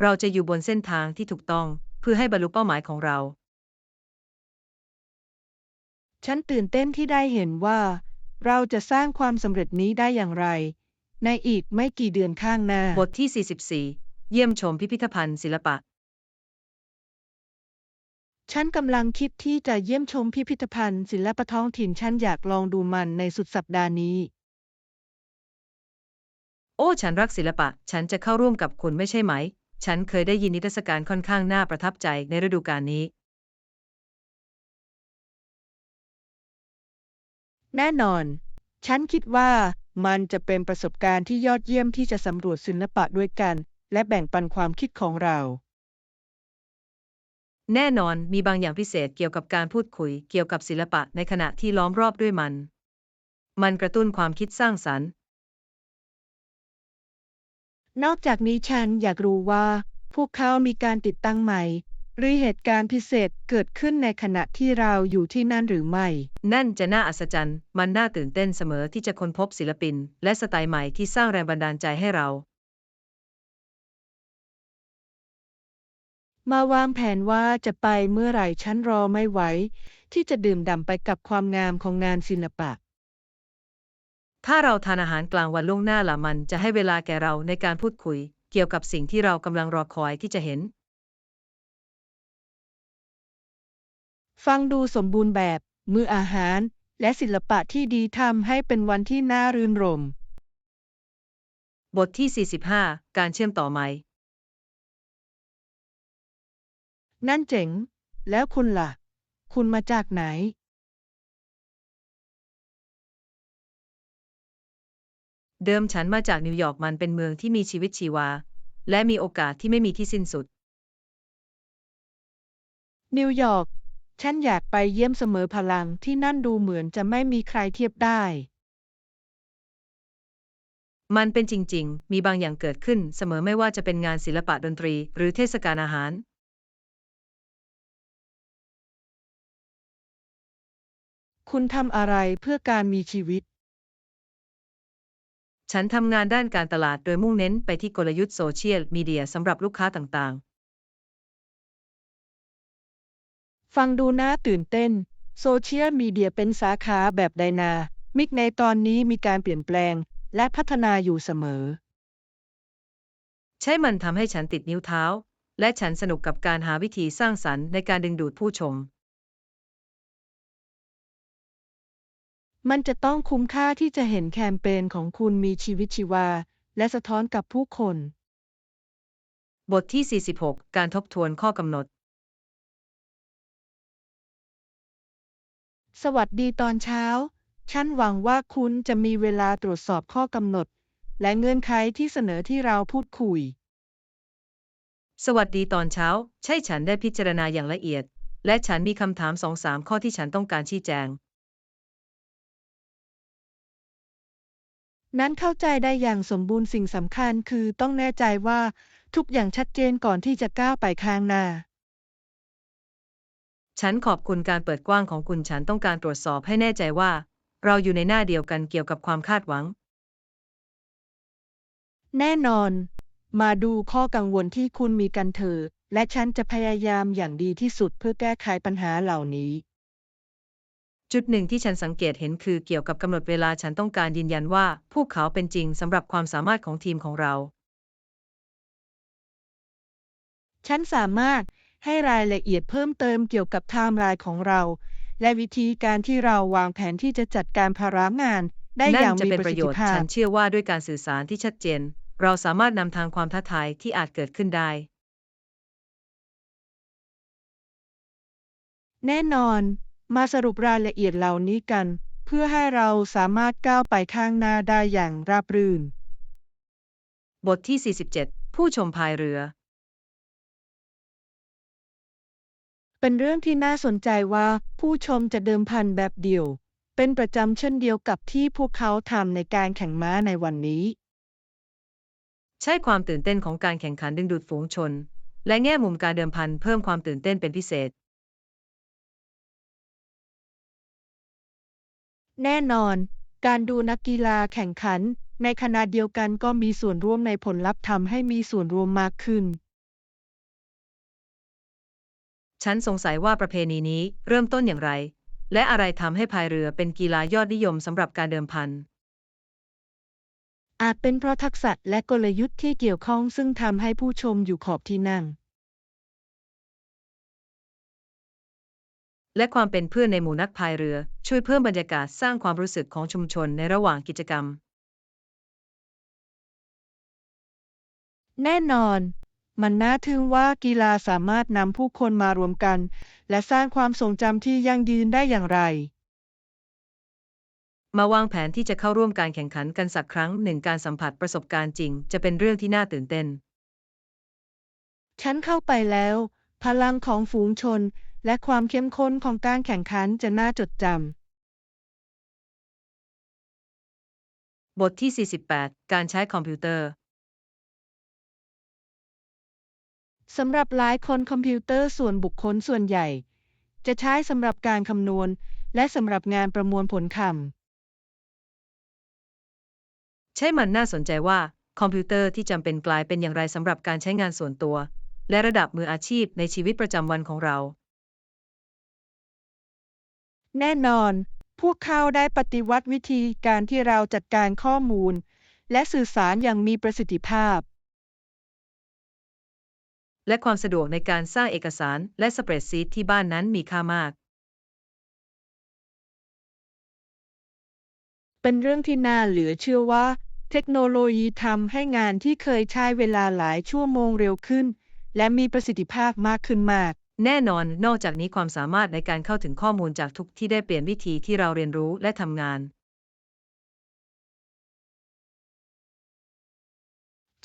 Speaker 1: เราจะอยู่บนเส้นทางที่ถูกต้องเพื่อให้บรรลุเป้าหมายของเรา
Speaker 2: ฉันตื่นเต้นที่ได้เห็นว่า เราจะสร้างความสำเร็จนี้ได้อย่างไร ในอีกไม่กี่เดือนข้างหน้า
Speaker 1: บทที่ 44 เยี่ยมชมพิพิธภัณฑ์ศิลปะ
Speaker 2: ฉันกำลังคิดที่จะเยี่ยมชมพิพิธภัณฑ์ศิลปะท้องถิ่นฉันอยากลองดูมันในสุดสัปดาห์นี้
Speaker 1: โอ้ฉันรักศิลปะฉันจะเข้าร่วมกับคุณไม่ใช่ไหมฉันเคยได้ยินนิทรรศการค่อนข้างน่าประทับใจในฤดูกาลนี้
Speaker 2: แน่นอน ฉันคิดว่ามันจะเป็นประสบการณ์ที่ยอดเยี่ยมที่จะสำรวจศิลปะด้วยกันและแบ่งปันความคิดของเรา
Speaker 1: แน่นอนมีบางอย่างพิเศษเกี่ยวกับการพูดคุยเกี่ยวกับศิลปะในขณะที่ล้อมรอบด้วยมัน มันกระตุ้นความคิดสร้างสรรค์
Speaker 2: นอกจากนี้ฉันอยากรู้ว่าพวกเขามีการติดตั้งใหม่หรือเหตุการณ์พิเศษเกิดขึ้นในขณะที่เราอยู่ที่นั่นหรือไม่
Speaker 1: นั่นจะน่าอัศจรรย์มันน่าตื่นเต้นเสมอที่จะค้นพบศิลปินและสไตล์ใหม่ที่สร้างแรงบันดาลใจให้เรา
Speaker 2: มาวางแผนว่าจะไปเมื่อไหร่ฉันรอไม่ไหวที่จะดื่มด่ำไปกับความงามของงานศิลปะ
Speaker 1: ถ้าเราทานอาหารกลางวันล่วงหน้าละมันจะให้เวลาแก่เราในการพูดคุยเกี่ยวกับสิ่งที่เรากำลังรอคอยที่จะเห็น
Speaker 2: ฟังดูสมบูรณ์แบบมื้ออาหารและศิลปะที่ดีทำให้เป็นวันที่น่ารื่นรมย์
Speaker 1: บทที่ 45 การเชื่อมต่อไหม
Speaker 2: นั่นเจ๋ง แล้วคุณล่ะ คุณมาจากไหน
Speaker 1: เดิมฉันมาจากนิวยอร์กมันเป็นเมืองที่มีชีวิตชีวาและมีโอกาสที่ไม่มีที่สิ้นสุด
Speaker 2: นิวยอร์ก ฉันอยากไปเยี่ยมเสมอพลังที่นั่นดูเหมือนจะไม่มีใครเทียบได้
Speaker 1: มันเป็นจริงๆ มีบางอย่างเกิดขึ้นเสมอไม่ว่าจะเป็นงานศิลปะดนตรีหรือเทศกาลอาหาร
Speaker 2: คุณทำอะไรเพื่อการมีชีวิต
Speaker 1: ฉันทำงานด้านการตลาดโดยมุ่งเน้นไปที่กลยุทธ์โซเชียลมีเดียสำหรับลูกค้าต่าง
Speaker 2: ฟังดูน่าตื่นเต้น โซเชียลมีเดียเป็นสาขาแบบไดนามิกในตอนนี้มีการเปลี่ยนแปลงและพัฒนาอยู่เสมอ
Speaker 1: ๆ ใช่มันทำให้ฉันติดนิ้วเท้า และฉันสนุกกับการหาวิธีสร้างสรรค์ในการดึงดูดผู้ชม
Speaker 2: มันจะต้องคุ้มค่าที่จะเห็นแคมเปญของคุณมีชีวิตชีวาและสะท้อนกับผู้คน
Speaker 1: บทที่ 46 การทบทวนข้อกำหนด
Speaker 2: สวัสดีตอนเช้า ฉันหวังว่าคุณจะมีเวลาตรวจสอบข้อกำหนดและเงื่อนไขที่เสนอที่เราพูดคุย
Speaker 1: สวัสดีตอนเช้า ใช่ฉันได้พิจารณาอย่างละเอียด และฉันมีคำถาม2-3 ข้อที่ฉันต้องการชี้แจง
Speaker 2: นั้นเข้าใจได้อย่างสมบูรณ์สิ่งสำคัญคือต้องแน่ใจว่าทุกอย่างชัดเจนก่อนที่จะก้าวไปข้างหน้า
Speaker 1: ฉันขอบคุณการเปิดกว้างของคุณฉันต้องการตรวจสอบให้แน่ใจว่า เราอยู่ในหน้าเดียวกันเกี่ยวกับความคาดหวัง
Speaker 2: แน่นอน มาดูข้อกังวลที่คุณมีกันเถอะและฉันจะพยายามอย่างดีที่สุดเพื่อแก้ไขปัญหาเหล่านี้
Speaker 1: จุดหนึ่งที่ฉันสังเกตเห็นคือเกี่ยวกับกำหนดเวลาฉันต้องการยืนยันว่าพวกเขาเป็นจริงสำหรับความสามารถของทีมของเรา
Speaker 2: ฉันสามารถให้รายละเอียดเพิ่มเติมเกี่ยวกับไทม์ไลน์ของเรา และวิธีการที่เราวางแผนที่จะจัดการภาระงานได้
Speaker 1: นั่
Speaker 2: อย่าง
Speaker 1: นจะ
Speaker 2: มี
Speaker 1: เป็น
Speaker 2: ประ
Speaker 1: ป
Speaker 2: สิ
Speaker 1: ระ
Speaker 2: ท
Speaker 1: โย
Speaker 2: ธิ
Speaker 1: ชน์
Speaker 2: ภา
Speaker 1: ฉั
Speaker 2: พ
Speaker 1: นเชื่อว่าด้วยการสื่อสารที่ชัดเจน เราสามารถนำทางความท้าทายที่อาจเกิดขึ้นได้
Speaker 2: แน่นอน มาสรุปรายละเอียดเหล่านี้กัน เพื่อให้เราสามารถก้าวไปข้างหน้าได้อย่างราบรื่น
Speaker 1: บทที่ 47 ผู้ชมพายเรือ
Speaker 2: เป็นเรื่องที่น่าสนใจว่าผู้ชมจะเดิมพันแบบเดียว เป็นประจำเช่นเดียวกับที่พวกเขาทำในการแข่งม้าในวันนี้
Speaker 1: ใช่ความตื่นเต้นของการแข่งขันดึงดูดฝูงชน และแง่มุมการเดิมพันเพิ่มความตื่นเต้นเป็นพิเศษ
Speaker 2: แน่นอน การดูนักกีฬาแข่งขันในขณะเดียวกันก็มีส่วนร่วมในผลลัพธ์ทำให้มีส่วนร่วมมากขึ้น
Speaker 1: ฉันสงสัยว่าประเพณีนี้เริ่มต้นอย่างไร และอะไรทำให้พายเรือเป็นกีฬายอดนิยมสำหรับการเดิมพัน
Speaker 2: อาจเป็นเพราะทักษะและกลยุทธ์ที่เกี่ยวข้องซึ่งทำให้ผู้ชมอยู่ขอบที่นั่ง
Speaker 1: และความเป็นเพื่อนในหมู่นักพายเรือช่วยเพิ่มบรรยากาศสร้างความรู้สึกของชุมชนในระหว่างกิจกรรม
Speaker 2: แน่นอน มันน่าทึ่งว่ากีฬาสามารถนำผู้คนมารวมกัน และสร้างความทรงจำที่ยั่งยืนได้อย่างไร
Speaker 1: มาวางแผนที่จะเข้าร่วมการแข่งขันกันสักครั้งหนึ่งการสัมผัสประสบการณ์จริงจะเป็นเรื่องที่น่าตื่นเต้น
Speaker 2: ฉันเข้าไปแล้ว พลังของฝูงชน และความเข้มข้นของการแข่งขันจะน่าจดจ
Speaker 1: บทที่ 48 การใช้คอมพิวเตอร์
Speaker 2: ำ สำหรับหลายคนคอมพิวเตอร์ส่วนบุคคลส่วนใหญ่ จะใช้สำหรับการคำนวณ และสำหรับงานประมวลผลค
Speaker 1: ใช่มันน่าสนใจว่าคอมพิวเตอร์ที่จำเป็นกลายเป็นอย่างไรสำหรับการใช้งานส่วนตัว และระดับมืออาชีพในชีวิตประจำวันของเรา
Speaker 2: ำ แน่นอน พวกเขาได้ปฏิวัติวิธีการที่เราจัดการข้อมูล และสื่อสารอย่างมีประสิทธิภาพ
Speaker 1: และความสะดวกในการสร้างเอกสารและสเปรดชีตที่บ้านนั้นมีค่ามาก
Speaker 2: เป็นเรื่องที่น่าเหลือเชื่อว่าเทคโนโลยีทำให้งานที่เคยใช้เวลาหลายชั่วโมงเร็วขึ้น และมีประสิทธิภาพมากขึ้นมาก
Speaker 1: แน่นอนนอกจากนี้ความสามารถในการเข้าถึงข้อมูลจากทุกที่ได้เปลี่ยนวิธีที่เราเรียนรู้และทำงาน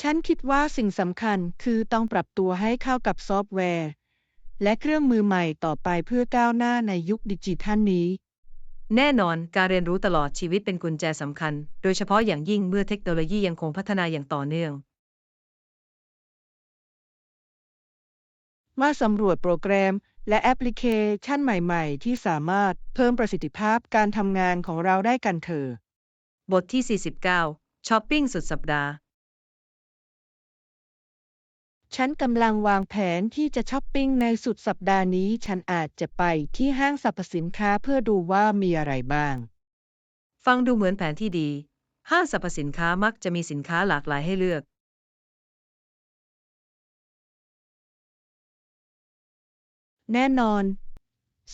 Speaker 2: ฉันคิดว่าสิ่งสำคัญคือต้องปรับตัวให้เข้ากับซอฟต์แวร์ และเครื่องมือใหม่ต่อไปเพื่อก้าวหน้าในยุคดิจิทัลนี้
Speaker 1: แน่นอนการเรียนรู้ตลอดชีวิตเป็นกุญแจสำคัญ โดยเฉพาะอย่างยิ่งเมื่อเทคโนโลยียังคงพัฒนาอย่างต่อเนื่อง
Speaker 2: มาสำรวจโปรแกรมและแอปพลิเคชันใหม่ๆ ที่สามารถเพิ่มประสิทธิภาพการทำงานของเราได้กันเถอะ
Speaker 1: บทที่ 49 ช้อปปิ้งสุดสัปดาห์
Speaker 2: ฉันกำลังวางแผนที่จะช้อปปิ้งในสุดสัปดาห์นี้ ฉันอาจจะไปที่ห้างสรรพสินค้าเพื่อดูว่ามีอะไรบ้าง
Speaker 1: ฟังดูเหมือนแผนที่ดี ห้างสรรพสินค้ามักจะมีสินค้าหลากหลายให้เลือก
Speaker 2: แน่นอน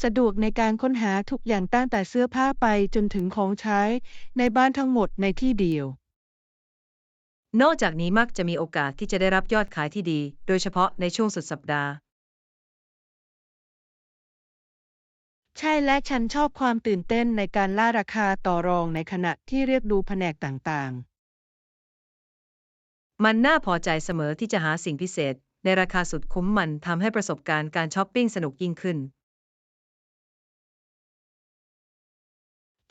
Speaker 2: สะดวกในการค้นหาทุกอย่างตั้งแต่เสื้อผ้าไปจนถึงของใช้ในบ้านทั้งหมดในที่เดียว
Speaker 1: นอกจากนี้มักจะมีโอกาสที่จะได้รับยอดขายที่ดี โดยเฉพาะในช่วงสุดสัปดาห์
Speaker 2: ใช่และฉันชอบความตื่นเต้นในการล่าราคาต่อรองในขณะที่เรียกดูแผนกต่างๆ
Speaker 1: มันน่าพอใจเสมอที่จะหาสิ่งพิเศษในราคาสุดคุ้มมันทำให้ประสบการณ์การช้อปปิ้งสนุกยิ่งขึ้น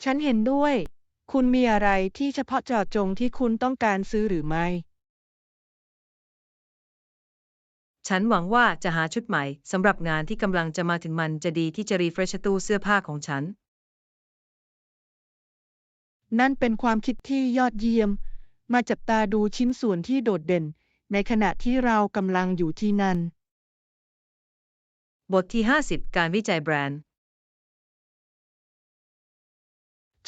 Speaker 2: ฉันเห็นด้วย คุณมีอะไรที่เฉพาะเจาะจงที่คุณต้องการซื้อหรือไม่
Speaker 1: ฉันหวังว่าจะหาชุดใหม่สำหรับงานที่กำลังจะมาถึงมันจะดีที่จะรีเฟรชตู้เสื้อผ้าของฉัน
Speaker 2: นั่นเป็นความคิดที่ยอดเยี่ยม มาจับตาดูชิ้นส่วนที่โดดเด่น ในขณะที่เรากำลังอยู่ที่นั่น
Speaker 1: บทที่ 50 การวิจัยแบรนด์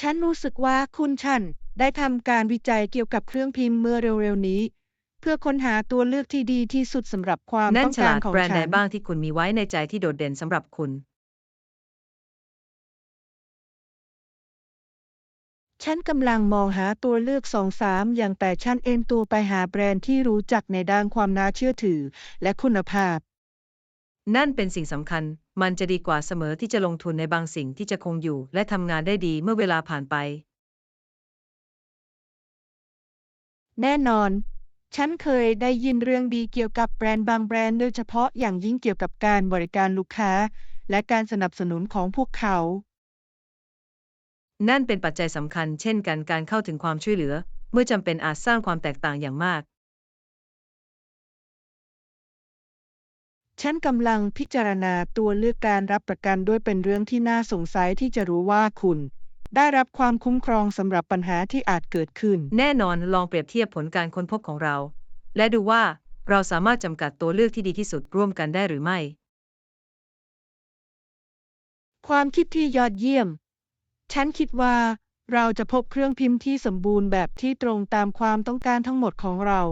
Speaker 2: ฉันรู้สึกว่าฉันได้ทำการวิจัยเกี่ยวกับเครื่องพิมพ์เมื่อเร็วๆนี้ เพื่อค้นหาตัวเลือกที่ดีที่สุดสำหรับความ
Speaker 1: นั่
Speaker 2: ต้
Speaker 1: น
Speaker 2: อง
Speaker 1: ฉ
Speaker 2: กา
Speaker 1: ลาร ด
Speaker 2: ของ
Speaker 1: แบรนด์
Speaker 2: ฉั
Speaker 1: ใด
Speaker 2: น
Speaker 1: บ้างที่คุณมีไว้ในใจที่โดดเด่นสำหรับคุณ
Speaker 2: ฉันกำลังมองหาตัวเลือก2-3อย่างแต่ฉันเอนตัวไปหาแบรนด์ที่รู้จักในด้านความน่าเชื่อถือและคุณภาพ
Speaker 1: นั่นเป็นสิ่งสำคัญ มันจะดีกว่าเสมอที่จะลงทุนในบางสิ่งที่จะคงอยู่และทำงานได้ดีเมื่อเวลาผ่านไป
Speaker 2: แน่นอน ฉันเคยได้ยินเรื่องดีเกี่ยวกับแบรนด์บางแบรนด์โดยเฉพาะอย่างยิ่งเกี่ยวกับการบริการลูกค้า และการสนับสนุนของพวกเขา
Speaker 1: นั่นเป็นปัจจัยสำคัญเช่นกันการเข้าถึงความช่วยเหลือ เมื่อจำเป็นอาจสร้างความแตกต่างอย่างมาก
Speaker 2: ฉันกำลังพิจารณาตัวเลือกการรับประกันด้วยเป็นเรื่องที่น่าสงสัยที่จะรู้ว่าคุณได้รับความคุ้มครองสำหรับปัญหาที่อาจเกิดขึ้น
Speaker 1: แน่นอนลองเปรียบเทียบผลการค้นพบของเรา และดูว่าเราสามารถจำกัดตัวเลือกที่ดีที่สุดร่วมกันได้หรือไม่
Speaker 2: ความคิดที่ยอดเยี่ยม ฉันคิดว่าเราจะพบเครื่องพิมพ์ที่สมบูรณ์แบบที่ตรงตามความต้องการทั้งหมดของเรา